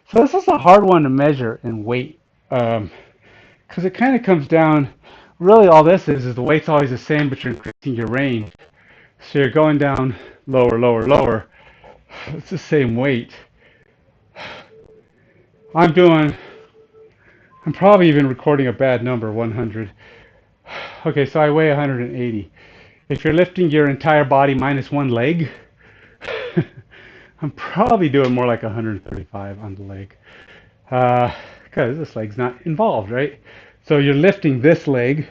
Speaker 1: So this is a hard one to measure in weight, because it kind of comes down. Really, all this is the weight's always the same, but you're increasing your range. So you're going down lower, lower, lower. It's the same weight. I'm doing. I'm probably even recording a bad number, 100. Okay, so I weigh 180. If you're lifting your entire body minus one leg, I'm probably doing more like 135 on the leg. Because this leg's not involved, right? So you're lifting this leg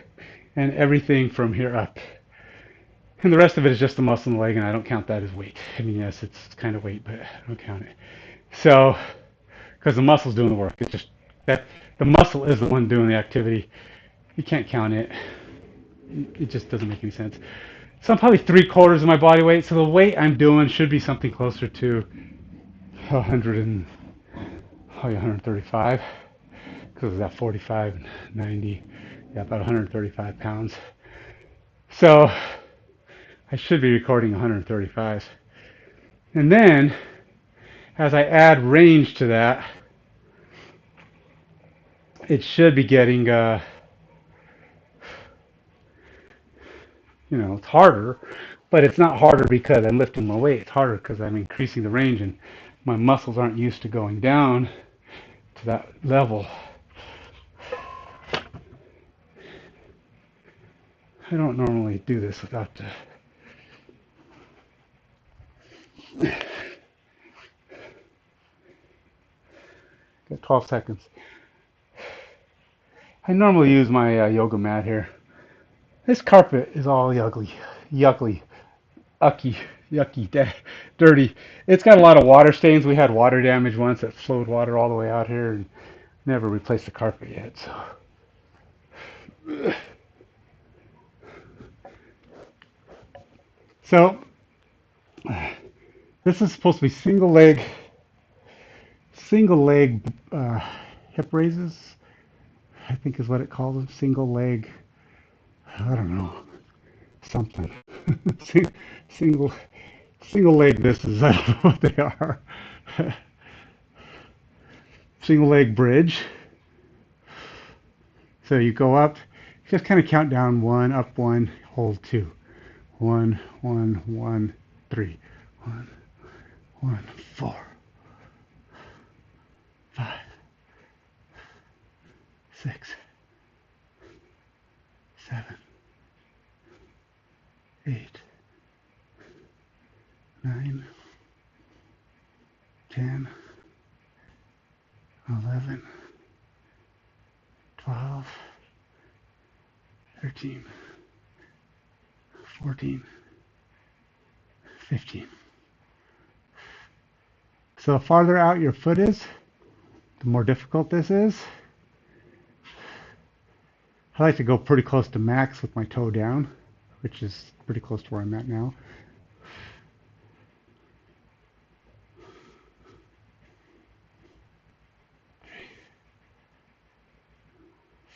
Speaker 1: and everything from here up. And the rest of it is just the muscle in the leg, and I don't count that as weight. I mean, yes, it's kind of weight, but I don't count it. So, because the muscle's doing the work. It's just that the muscle is the one doing the activity. You can't count it. It just doesn't make any sense. So I'm probably 3/4 of my body weight. So the weight I'm doing should be something closer to 100 and 135, because it's at 45 and 90. Yeah, about 135 pounds. So I should be recording 135. And then as I add range to that, it should be getting, it's harder, but it's not harder because I'm lifting my weight. It's harder because I'm increasing the range and my muscles aren't used to going down to that level. I don't normally do this without got 12 seconds. I normally use my yoga mat here. This carpet is all yucky, yucky, dirty. It's got a lot of water stains. We had water damage once that flowed water all the way out here, and never replaced the carpet yet. So this is supposed to be single leg hip raises, I think is what it calls them. Single leg I don't know, something. single single leg misses. I don't know what they are. Single leg bridge. So you go up, just kind of count down one, up one, hold two. One, one, one, three. One, one, four, five, six, seven, eight, 9, 10, 11, 12, 13, 14, 15. So the farther out your foot is, the more difficult this is. I like to go pretty close to max with my toe down, which is pretty close to where I'm at now.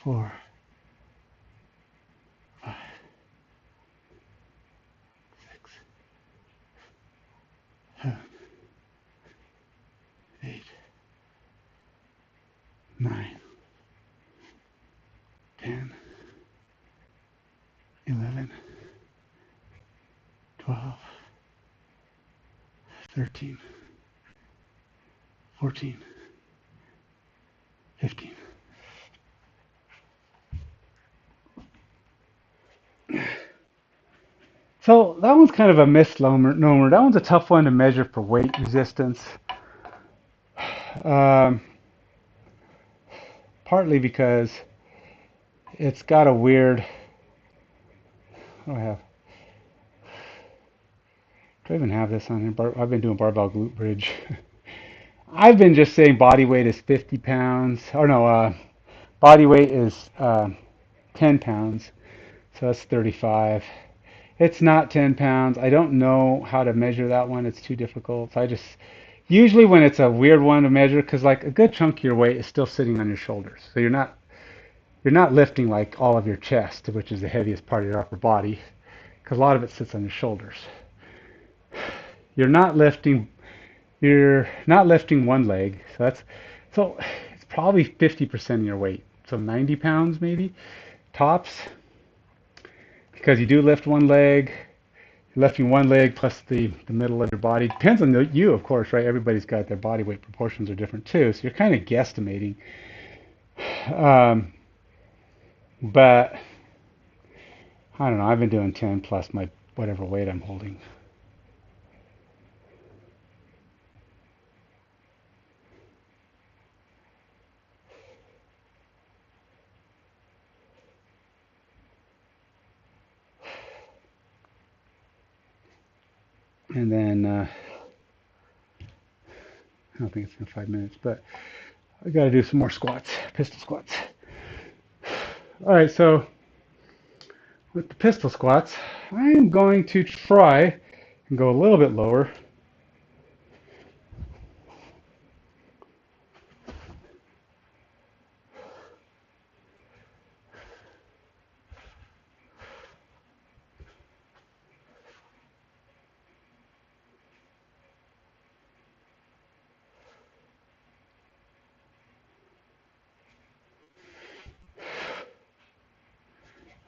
Speaker 1: 4, 5, 6, 7, 8, 9, 10, 11, 12, 13, 14, 15. So that one's kind of a misnomer. That one's a tough one to measure for weight resistance. Um, Partly because it's got a weird. What do I have? Do I even have this on here? I've been doing barbell glute bridge. I've been just saying body weight is 50 pounds. Or no, body weight is 10 pounds. So that's 35. It's not 10 pounds. I don't know how to measure that one. It's too difficult. So I just, usually when it's a weird one to measure, because like a good chunk of your weight is still sitting on your shoulders. So you're not lifting like all of your chest, which is the heaviest part of your upper body, because a lot of it sits on your shoulders. You're not lifting you're not lifting one leg. So it's probably 50% of your weight. So 90 pounds maybe tops, because you do lift one leg. You're lifting one leg plus the middle of your body. Depends on you, of course, right? Everybody's got their body weight proportions are different too. So you're kind of guesstimating. Um, but I don't know. I've been doing 10 plus my whatever weight I'm holding. And then I don't think it's in 5 minutes, but I got to do some more squats, pistol squats. All right, so with the pistol squats, I'm going to try and go a little bit lower.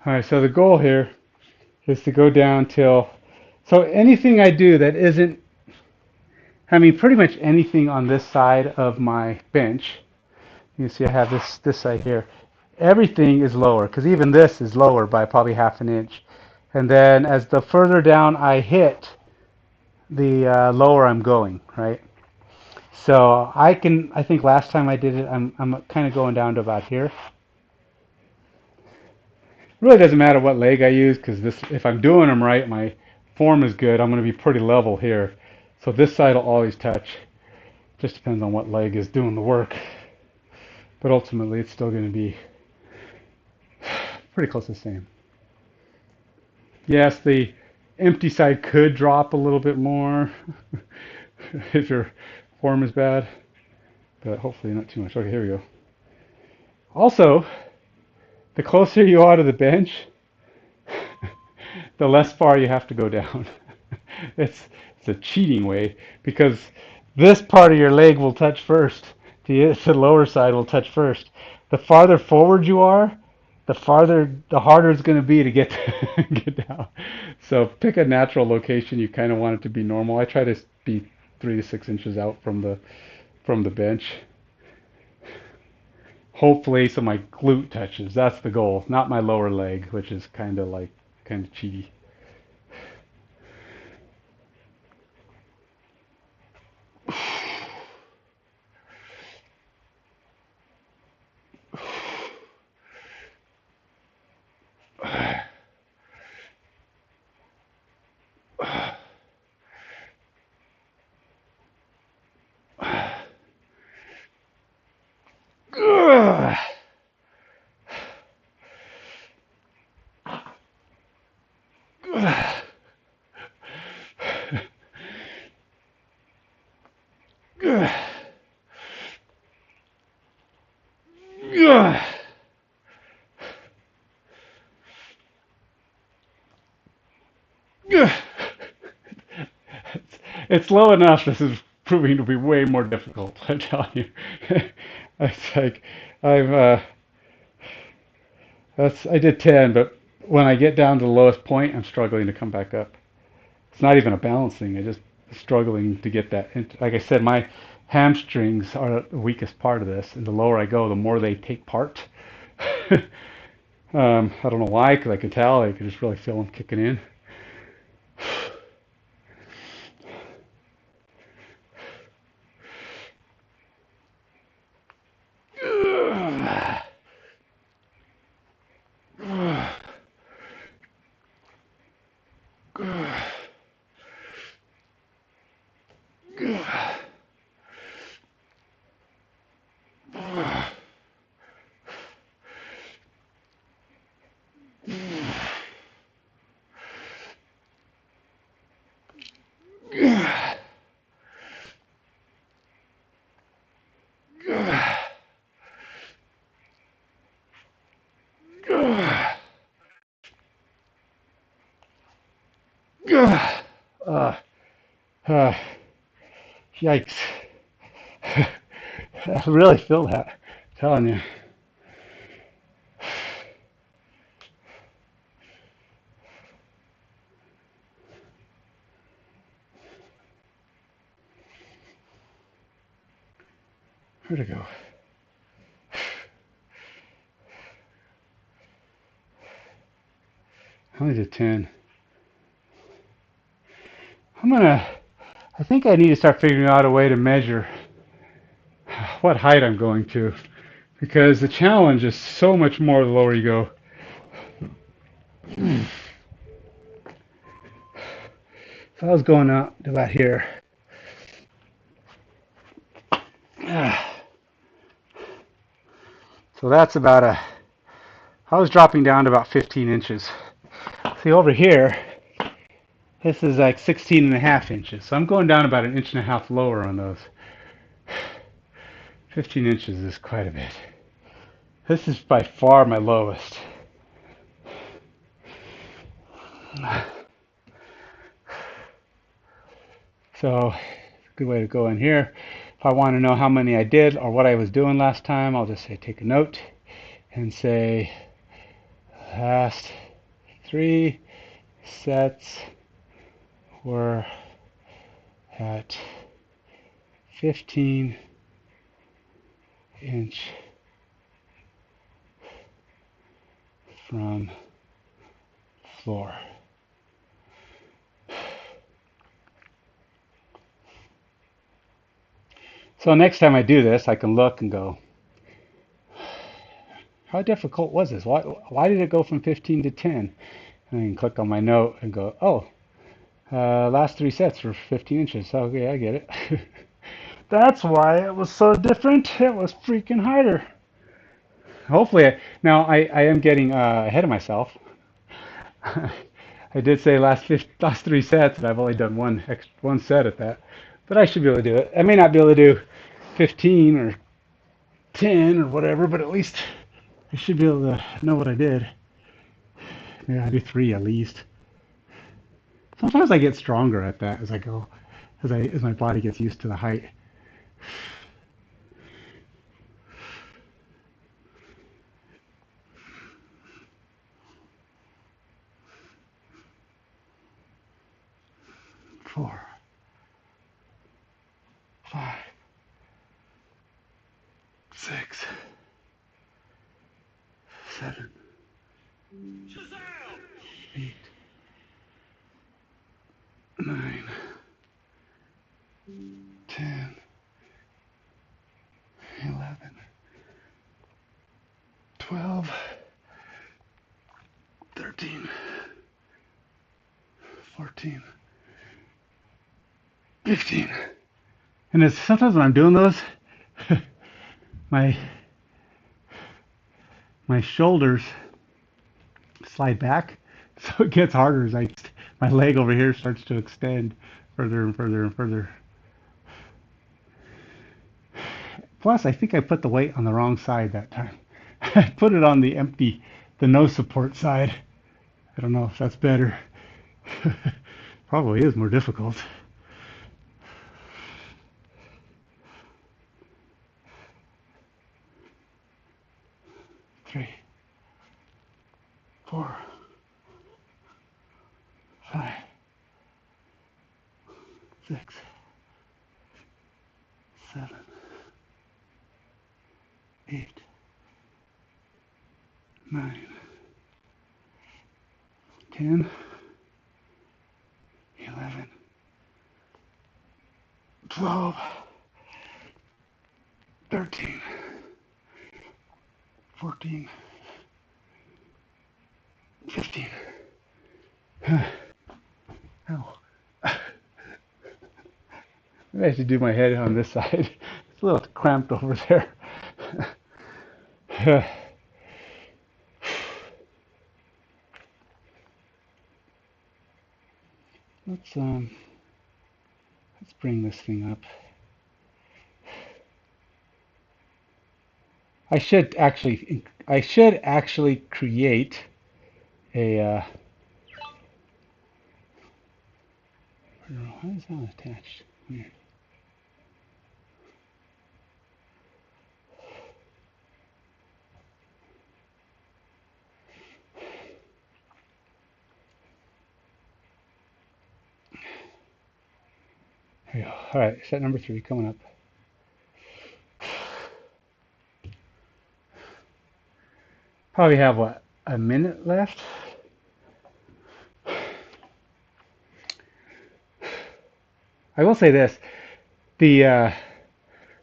Speaker 1: All right, so the goal here is to go down till, so anything I do that isn't, I mean, pretty much anything on this side of my bench. You see I have this side here. Everything is lower, because even this is lower by probably half an inch. And then as the further down I hit, the lower I'm going, right? So I think last time I did it, I'm kind of going down to about here. It really doesn't matter what leg I use, because if I'm doing them right, my form is good, I'm going to be pretty level here. So this side will always touch. Just depends on what leg is doing the work. But ultimately, it's still going to be pretty close to the same. Yes, the empty side could drop a little bit more if your form is bad, but hopefully not too much. Okay, here we go. Also, the closer you are to the bench, the less far you have to go down. It's it's a cheating way because this part of your leg will touch first. The lower side will touch first. The farther forward you are, the harder it's going to be to get get down. So pick a natural location. You kind of want it to be normal. I try to be 3 to 6 inches out from the bench. Hopefully, so my glute touches. That's the goal, not my lower leg, which is kind of cheaty. It's low enough. This is proving to be way more difficult. I'm telling you. It's like I've I did 10, but when I get down to the lowest point, I'm struggling to come back up. It's not even a balance thing. I just struggling to get that. Like I said, my hamstrings are the weakest part of this, and the lower I go, the more they take part. I don't know why, because I can tell. I can just really feel them kicking in. Uh, uh, Yikes. I really feel that. I'm telling you. Where'd it go? I only did 10. I think I need to start figuring out a way to measure what height I'm going to because the challenge is so much more the lower you go. So I was going out to about here. So that's I was dropping down to about 15 inches. See over here, this is like 16 and a half inches. So I'm going down about an inch and a half lower on those. 15 inches is quite a bit. This is by far my lowest. So, good way to go in here. If I want to know how many I did or what I was doing last time, I'll just say take a note and say last 3 sets were at 15-inch from floor. So next time I do this, I can look and go, how difficult was this? Why did it go from 15 to 10? And I can click on my note and go, oh, last 3 sets were 15 inches. So, okay, I get it. That's why it was so different. It was freaking harder. Hopefully, now I am getting ahead of myself. I did say last 3 sets, and I've only done one set at that. But I should be able to do it. I may not be able to do 15 or 10 or whatever, but at least I should be able to know what I did. Yeah, I do 3 at least. Sometimes I get stronger at that as I go, as my body gets used to the height. 4, 5, 6, 7, 8, 9, 10, 11, 12, 13, 14, 15. And it's sometimes when I'm doing those, my my shoulders slide back, so it gets harder as my leg over here starts to extend further and further and further. Plus, I think I put the weight on the wrong side that time. I put it on the no support side. I don't know if that's better. Probably is more difficult. 3, 4, 5, 6, 7, 8, 9, 10, 11, 12, 13, 14, 15. Ow. Maybe I should do my head on this side. It's a little cramped over there. Let's bring this thing up. I should actually create a how is that attached? Weird. There we go. All right, set number 3 coming up. Probably have what, a minute left? I will say this: the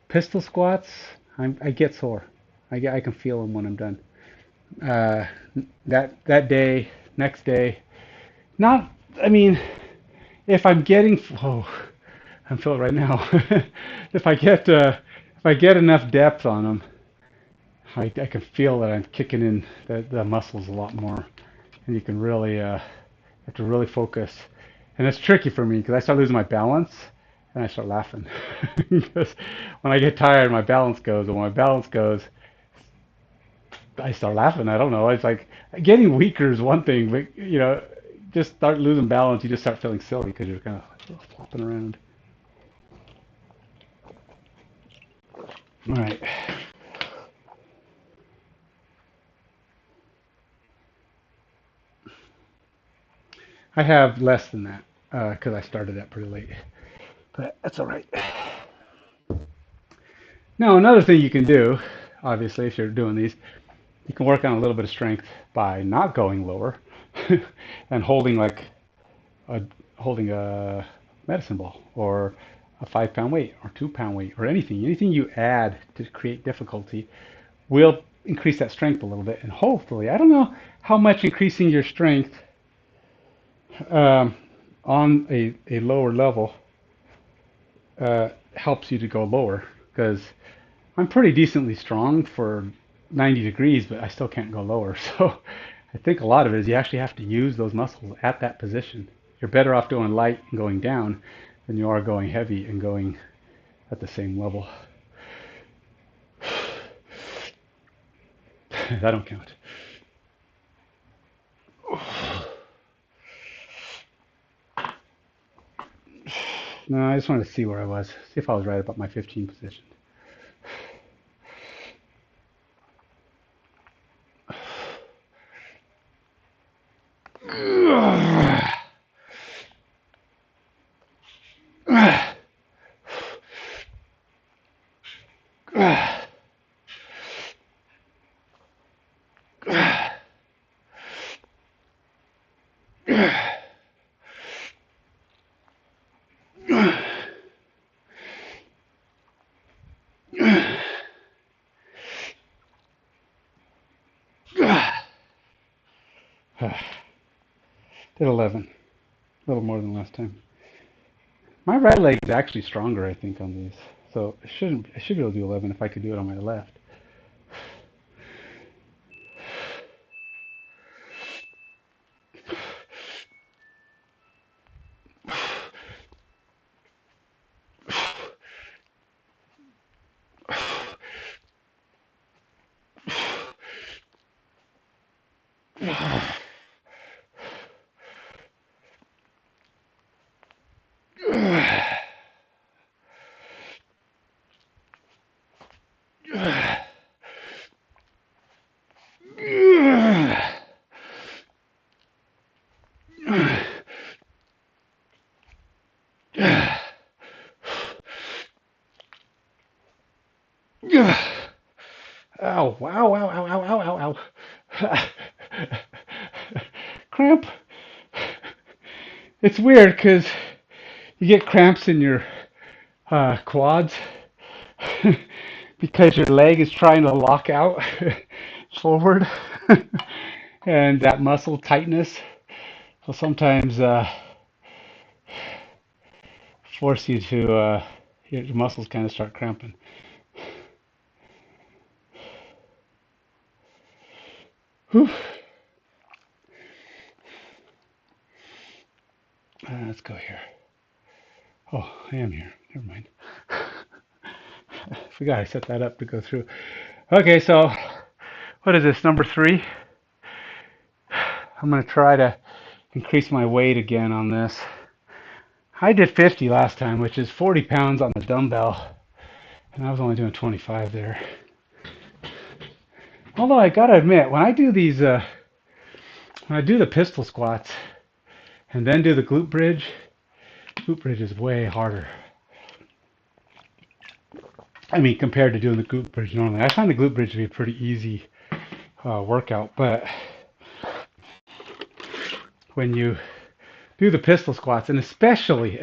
Speaker 1: pistol squats, I get sore. I can feel them when I'm done. Uh, that day, next day, not. I mean, if I'm getting, oh, I feel it right now. If I get enough depth on them, I can feel that I'm kicking in the muscles a lot more, and you can really have to really focus. And it's tricky for me because I start losing my balance and I start laughing because when I get tired, my balance goes, and when my balance goes, I start laughing. I don't know. It's like getting weaker is one thing, but just start losing balance. You just start feeling silly because you're kind of flopping around. All right. I have less than that because I started that pretty late, but that's all right. Now, another thing you can do, obviously, if you're doing these, you can work on a little bit of strength by not going lower and a holding a medicine ball or a 5 pound weight or 2 pound weight or anything. Anything you add to create difficulty will increase that strength a little bit. And hopefully, I don't know how much increasing your strength on a lower level helps you to go lower, because I'm pretty decently strong for 90 degrees, but I still can't go lower. So I think a lot of it is you actually have to use those muscles at that position. You're better off doing light and going down than you are going heavy and going at the same level. That don't count. No, I just wanted to see where I was, see if I was right about my 15 position. Did 11, a little more than last time. My right leg is actually stronger, I think, on these. So I should be able to do 11 if I could do it on my left. Ow, ow, ow, ow, ow, ow, ow, ow. Cramp. It's weird because you get cramps in your quads because your leg is trying to lock out forward and that muscle tightness will sometimes force you to, your muscles kind of start cramping. Whew. Let's go here. Oh, I am here. Never mind. Forgot I set that up to go through. Okay, so what is this, number 3? I'm going to try to increase my weight again on this. I did 50 last time, which is 40 pounds on the dumbbell, and I was only doing 25 there. Although I gotta admit, when I do these, when I do the pistol squats and then do the glute bridge is way harder. I mean, compared to doing the glute bridge normally. I find the glute bridge to be a pretty easy workout, but when you do the pistol squats, and especially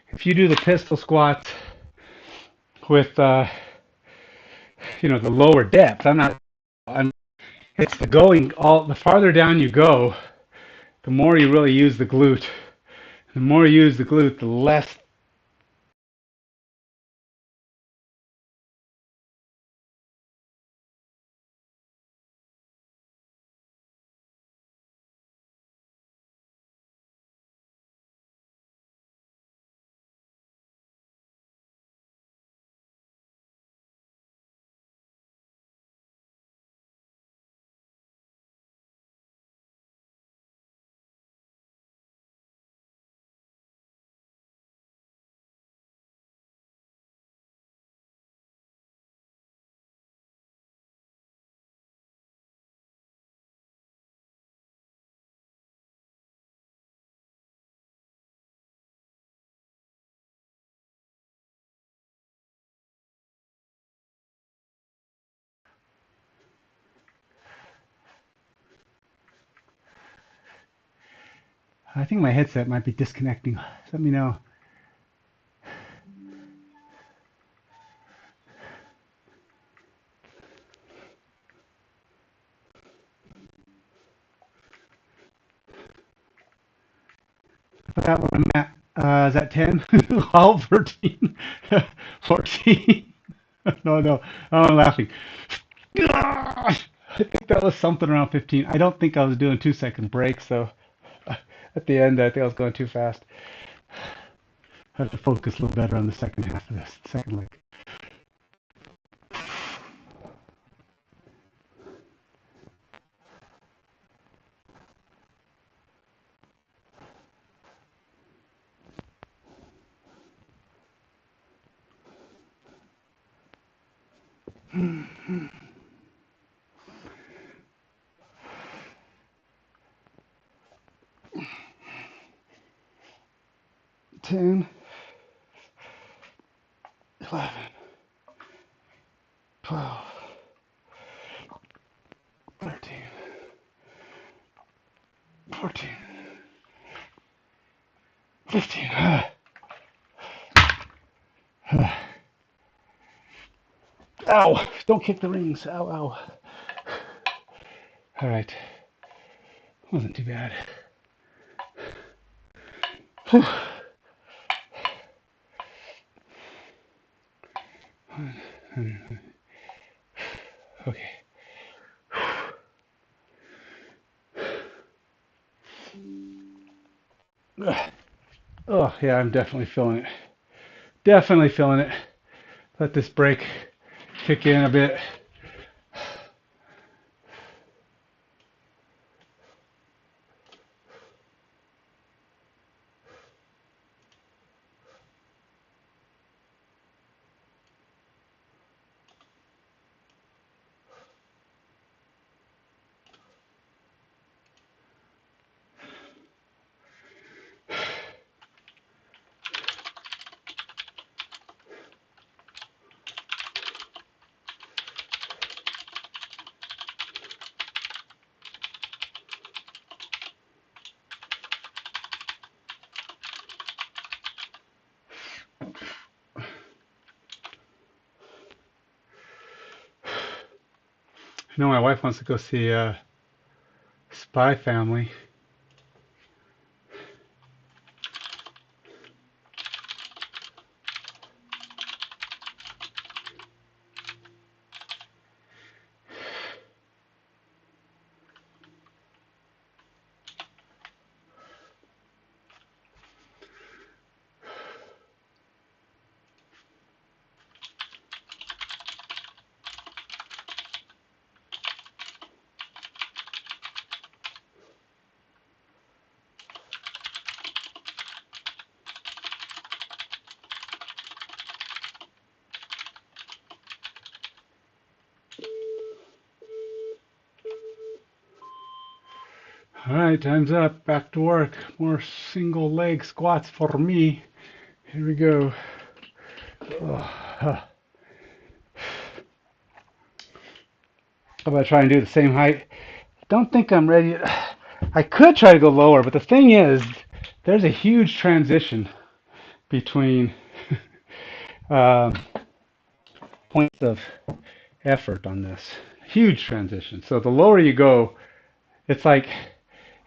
Speaker 1: if you do the pistol squats with, the lower depth, it's the farther down you go, the more you really use the glute. The more you use the glute, the less. I think my headset might be disconnecting. Let me know. About what I'm at. Is that 10? 12, 13, 14? No, I'm laughing. I think that was something around 15. I don't think I was doing 2-second breaks, so at the end, I think I was going too fast. I have to focus a little better on the second half of this, second leg. 10, 11, 12, 13, 14, 15. Ow! Don't kick the rings. Ow, ow. All right. Wasn't too bad. Whew. Okay. Oh, yeah, I'm definitely feeling it. Definitely feeling it. Let this break kick in a bit. I know my wife wants to go see Spy Family. All right, time's up. Back to work. More single leg squats for me. Here we go. I'm going to try and do the same height. Don't think I'm ready. I could try to go lower, but the thing is, there's a huge transition between um, points of effort on this. Huge transition. So the lower you go, it's like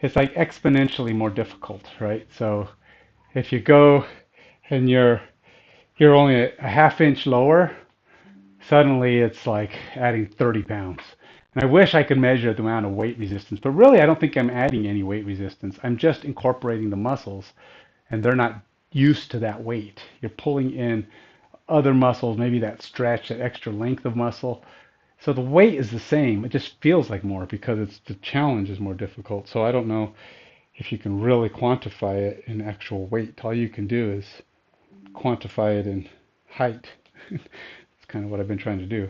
Speaker 1: exponentially more difficult, right? So if you go and you're only a half inch lower, suddenly it's like adding 30 pounds. And I wish I could measure the amount of weight resistance, but really I don't think I'm adding any weight resistance. I'm just incorporating the muscles, and they're not used to that weight. You're pulling in other muscles, maybe that stretch, that extra length of muscle. So the weight is the same. It just feels like more because the challenge is more difficult. So I don't know if you can really quantify it in actual weight. All you can do is quantify it in height. That's kind of what I've been trying to do.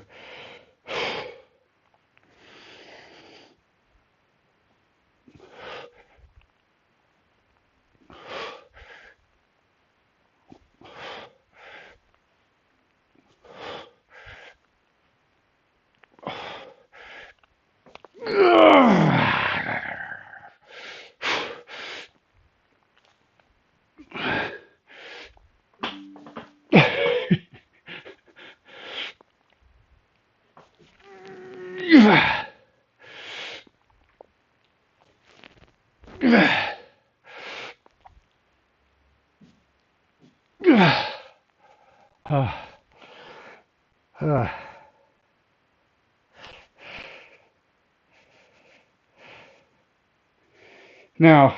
Speaker 1: Now,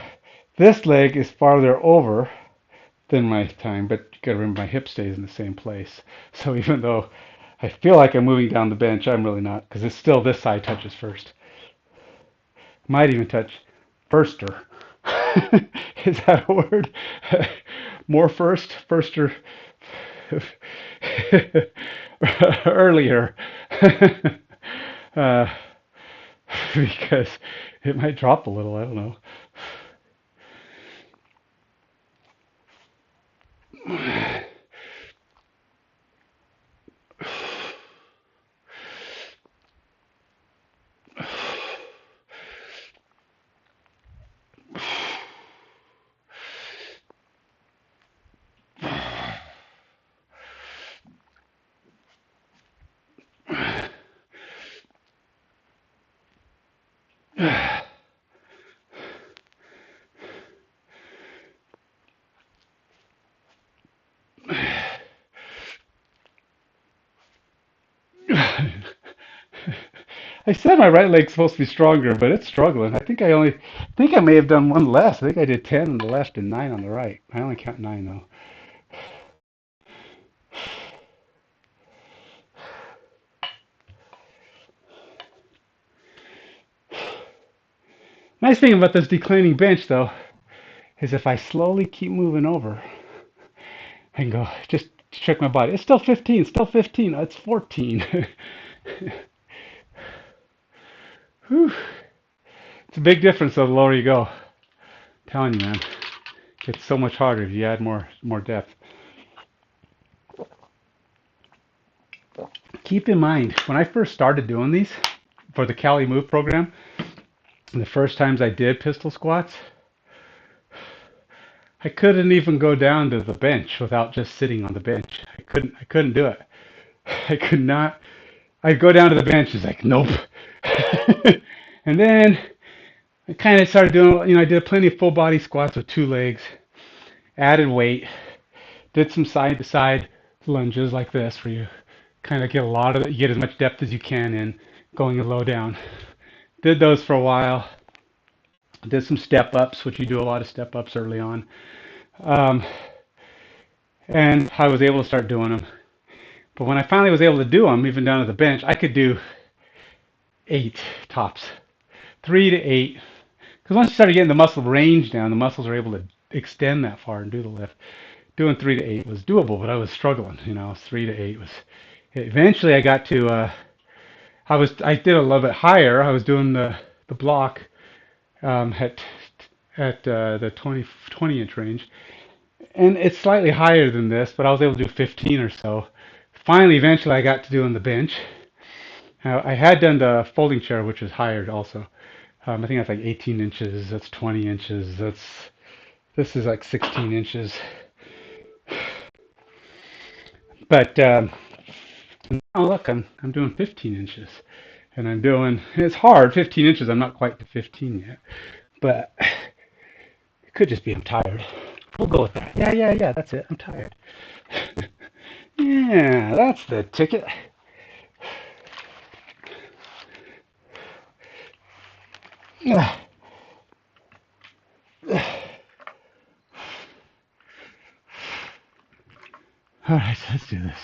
Speaker 1: this leg is farther over than my time, but you gotta remember my hip stays in the same place. So even though I feel like I'm moving down the bench, I'm really not, because it's still this side touches first. Might even touch firster. Is that a word? More first, firster, earlier. uh, because it might drop a little. I don't know. I said my right leg's supposed to be stronger, but it's struggling. I think I may have done one less. I think I did 10 on the left and 9 on the right. I only count 9 though. Nice thing about this declining bench though is if I slowly keep moving over, I can go just check my body. It's still 15, still 15. It's 14. Whew. It's a big difference though the lower you go. I'm telling you, man, it's so much harder if you add more depth. Keep in mind, when I first started doing these for the CaliMove program, the first times I did pistol squats, I couldn't even go down to the bench without just sitting on the bench. I couldn't do it. I could not. I'd go down to the bench. It's like, nope. And then I kind of started doing, I did plenty of full body squats with 2 legs, added weight, did some side to side lunges like this where you kind of get a lot of it, you get as much depth as you can in going low down. Did those for a while. Did some step ups, which you do a lot of step ups early on. Um, and I was able to start doing them. But when I finally was able to do them, even down at the bench, I could do 8 tops, 3 to 8. Because once you started getting the muscle range down, the muscles are able to extend that far and do the lift. Doing 3 to 8 was doable, but I was struggling. 3 to 8 was. Eventually, I got to. I did a little bit higher. I was doing the block at the 20 inch range, and it's slightly higher than this, but I was able to do 15 or so. Finally, eventually, I got to doing the bench. I had done the folding chair, which was higher also. I think that's like 18 inches. That's 20 inches. This is like 16 inches. But oh look, I'm doing 15 inches, and it's hard. 15 inches. I'm not quite to 15 yet, but it could just be I'm tired. We'll go with that. Yeah. That's it. I'm tired. Yeah, that's the ticket. All right, let's do this.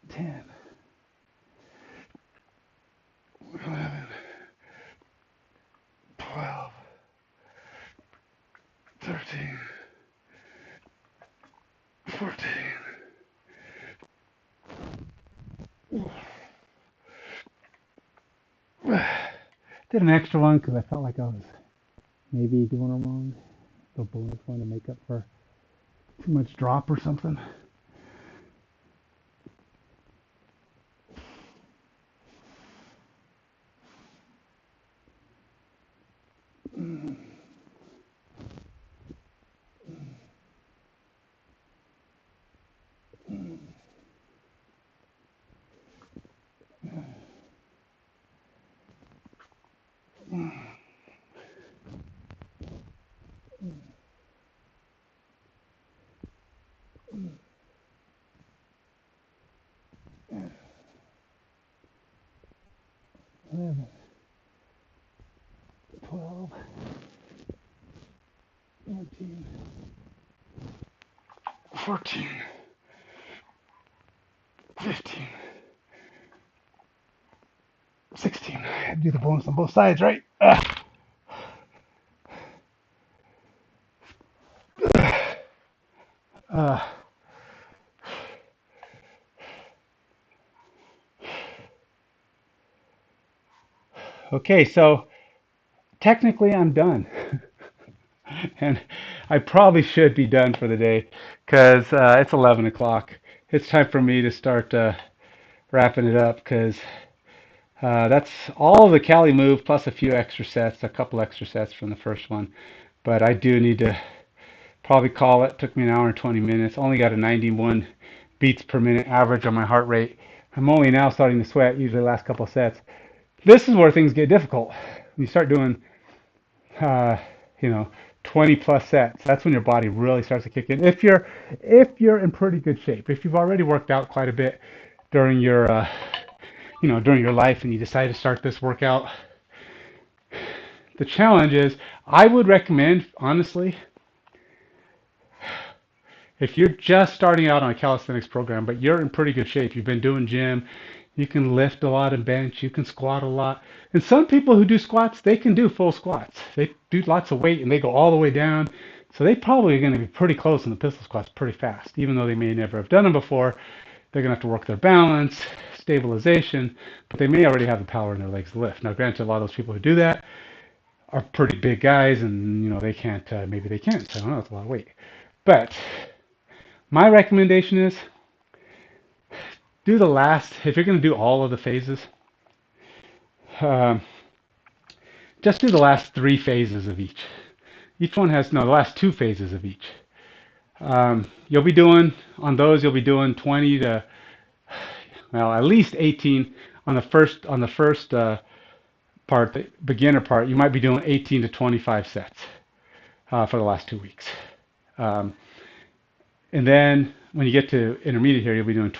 Speaker 1: Ten, 11, 12, 13, 14. Did an extra one because I felt like I was maybe doing it wrong. The bonus one to make up for too much drop or something. 11, 12, 13, 14, 15, 16. I had to do the bonus on both sides, right? Uh, okay, so technically I'm done. And I probably should be done for the day because it's 11 o'clock. It's time for me to start wrapping it up because that's all of the CaliMove plus a few extra sets, a couple extra sets from the first one. But I do need to probably call it. Took me an hour and 20 minutes. Only got a 91 beats per minute average on my heart rate. I'm only now starting to sweat, usually the last couple of sets. This is where things get difficult. When you start doing, uh, you know, 20 plus sets, that's when your body really starts to kick in. If you're in pretty good shape, if you've already worked out quite a bit during your, during your life, and you decide to start this workout, the challenge is, I would recommend, honestly, if you're just starting out on a calisthenics program, but you're in pretty good shape, you've been doing gym, you can lift a lot and bench, you can squat a lot. And some people who do squats, they can do full squats. They do lots of weight and they go all the way down. So they probably are going to be pretty close in the pistol squats pretty fast. Even though they may never have done them before, they're going to have to work their balance, stabilization, but they may already have the power in their legs to lift. Now, granted, a lot of those people who do that are pretty big guys and, they can't, maybe they can't. So I don't know, it's a lot of weight. But my recommendation is do the last, if you're going to do all of the phases, um, just do the last 3 phases of each. Each one has, no, the last 2 phases of each. You'll be doing, on those, you'll be doing 20 to, well, at least 18 on the first part, the beginner part. You might be doing 18 to 25 sets for the last 2 weeks. Um, and then when you get to intermediate here, you'll be doing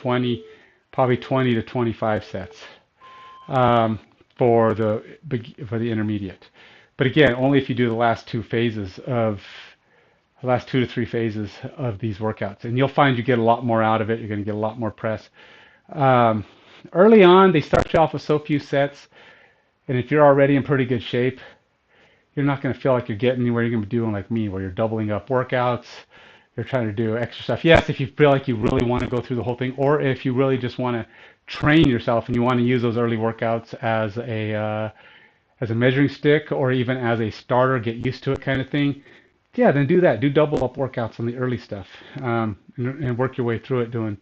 Speaker 1: probably 20 to 25 sets um, for the intermediate. But again, only if you do the last 2 to 3 phases of these workouts, and you'll find you get a lot more out of it. You're going to get a lot more press. Um, Early on, they start you off with so few sets, and if you're already in pretty good shape, you're not going to feel like you're getting anywhere. You're going to be doing like me, where you're doubling up workouts. You're trying to do extra stuff. Yes, if you feel like you really want to go through the whole thing, or if you really just want to train yourself and you want to use those early workouts as a measuring stick, or even as a starter, get used to it kind of thing. Yeah, then do that. Do double up workouts on the early stuff, and work your way through it, doing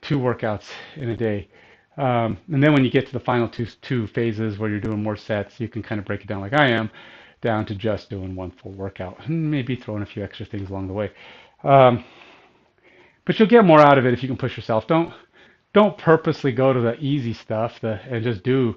Speaker 1: 2 workouts in a day. And then when you get to the final two phases where you're doing more sets, you can kind of break it down like I am, down to just doing one full workout, and maybe throwing a few extra things along the way. Um, but you'll get more out of it if you can push yourself. Don't purposely go to the easy stuff and just do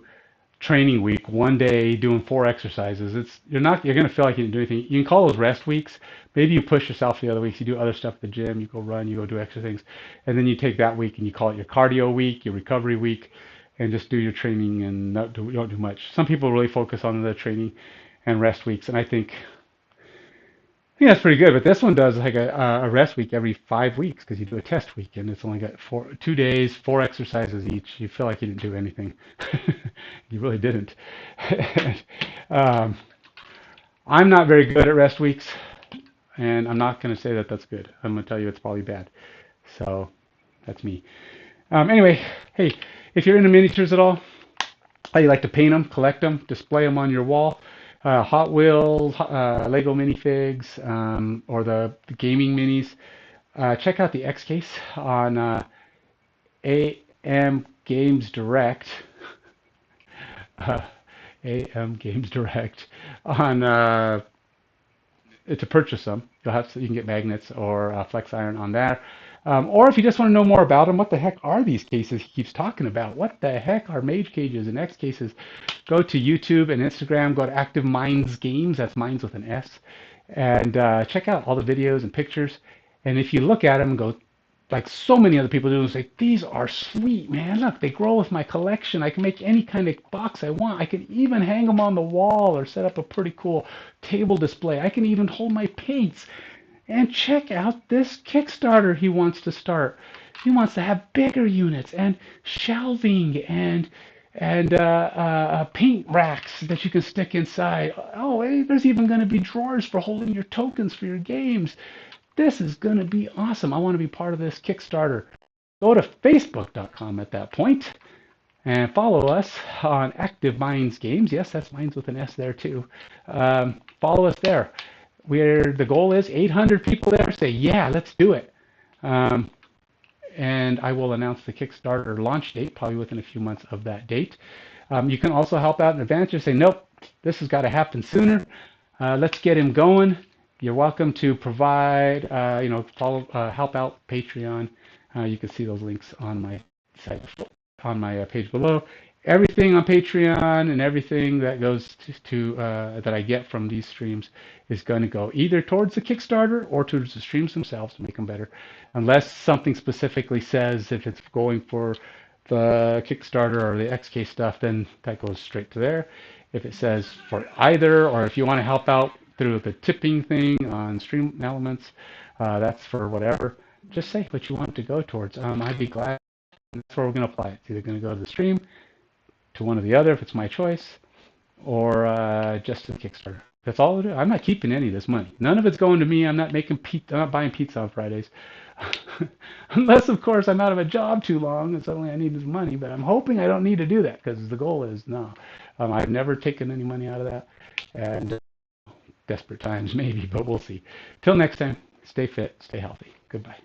Speaker 1: training week one day doing 4 exercises. You're gonna feel like you didn't do anything. You can call those rest weeks. Maybe you push yourself the other weeks. You do other stuff at the gym. You go run. You go do extra things, and then you take that week and you call it your cardio week, your recovery week, and just do your training and don't do much. Some people really focus on the training and rest weeks, and I think that's pretty good. But this one does like a rest week every 5 weeks because you do a test week, and it's only got 2 days, 4 exercises each. You feel like you didn't do anything. You really didn't. um, I'm not very good at rest weeks, and I'm not going to say that that's good. I'm going to tell you it's probably bad. So that's me. Anyway, hey, if you're into miniatures at all, you like to paint them, collect them, display them on your wall. Hot Wheels, Lego minifigs, or the gaming minis. Check out the X case on AM Games Direct. AM Games Direct on to purchase them. You can get magnets or flex iron on there. Or if you just want to know more about them, what the heck are these cases he keeps talking about? What the heck are mage cages and X cases? Go to YouTube and Instagram. Go to Active Minds Games. That's Minds with an S. And check out all the videos and pictures. And if you look at them and go, like so many other people do, say, these are sweet, man. Look, they grow with my collection. I can make any kind of box I want. I can even hang them on the wall or set up a pretty cool table display. I can even hold my paints. And check out this Kickstarter he wants to start. He wants to have bigger units and shelving and paint racks that you can stick inside. Oh, hey, there's even going to be drawers for holding your tokens for your games. This is going to be awesome. I want to be part of this Kickstarter. Go to facebook.com at that point and follow us on Active Minds Games. Yes, that's Minds with an S there too. Follow us there. Where the goal is 800 people there say, yeah, let's do it. Um, and I will announce the Kickstarter launch date, probably within a few months of that date. You can also help out in advance. Just say, nope, this has got to happen sooner. Let's get him going. You're welcome to provide, follow, help out Patreon. You can see those links on my site, on my page below. Everything on Patreon and everything that goes to that I get from these streams is going to go either towards the Kickstarter or towards the streams themselves to make them better, unless something specifically says if it's going for the Kickstarter or the XK stuff, then that goes straight to there. If it says for either, or if you want to help out through the tipping thing on Stream Elements, that's for whatever. Just say what you want it to go towards. I'd be glad. That's where we're going to apply it. It's either going to go to the stream, to one or the other if it's my choice, or just to the Kickstarter. That's all it is. I'm not keeping any of this money. None of it's going to me. I'm not making pizza. I'm not buying pizza on Fridays, unless of course I'm out of a job too long and suddenly I need this money. But I'm hoping I don't need to do that because the goal is no. I've never taken any money out of that, and desperate times maybe, but we'll see. Till next time, stay fit, stay healthy. Goodbye.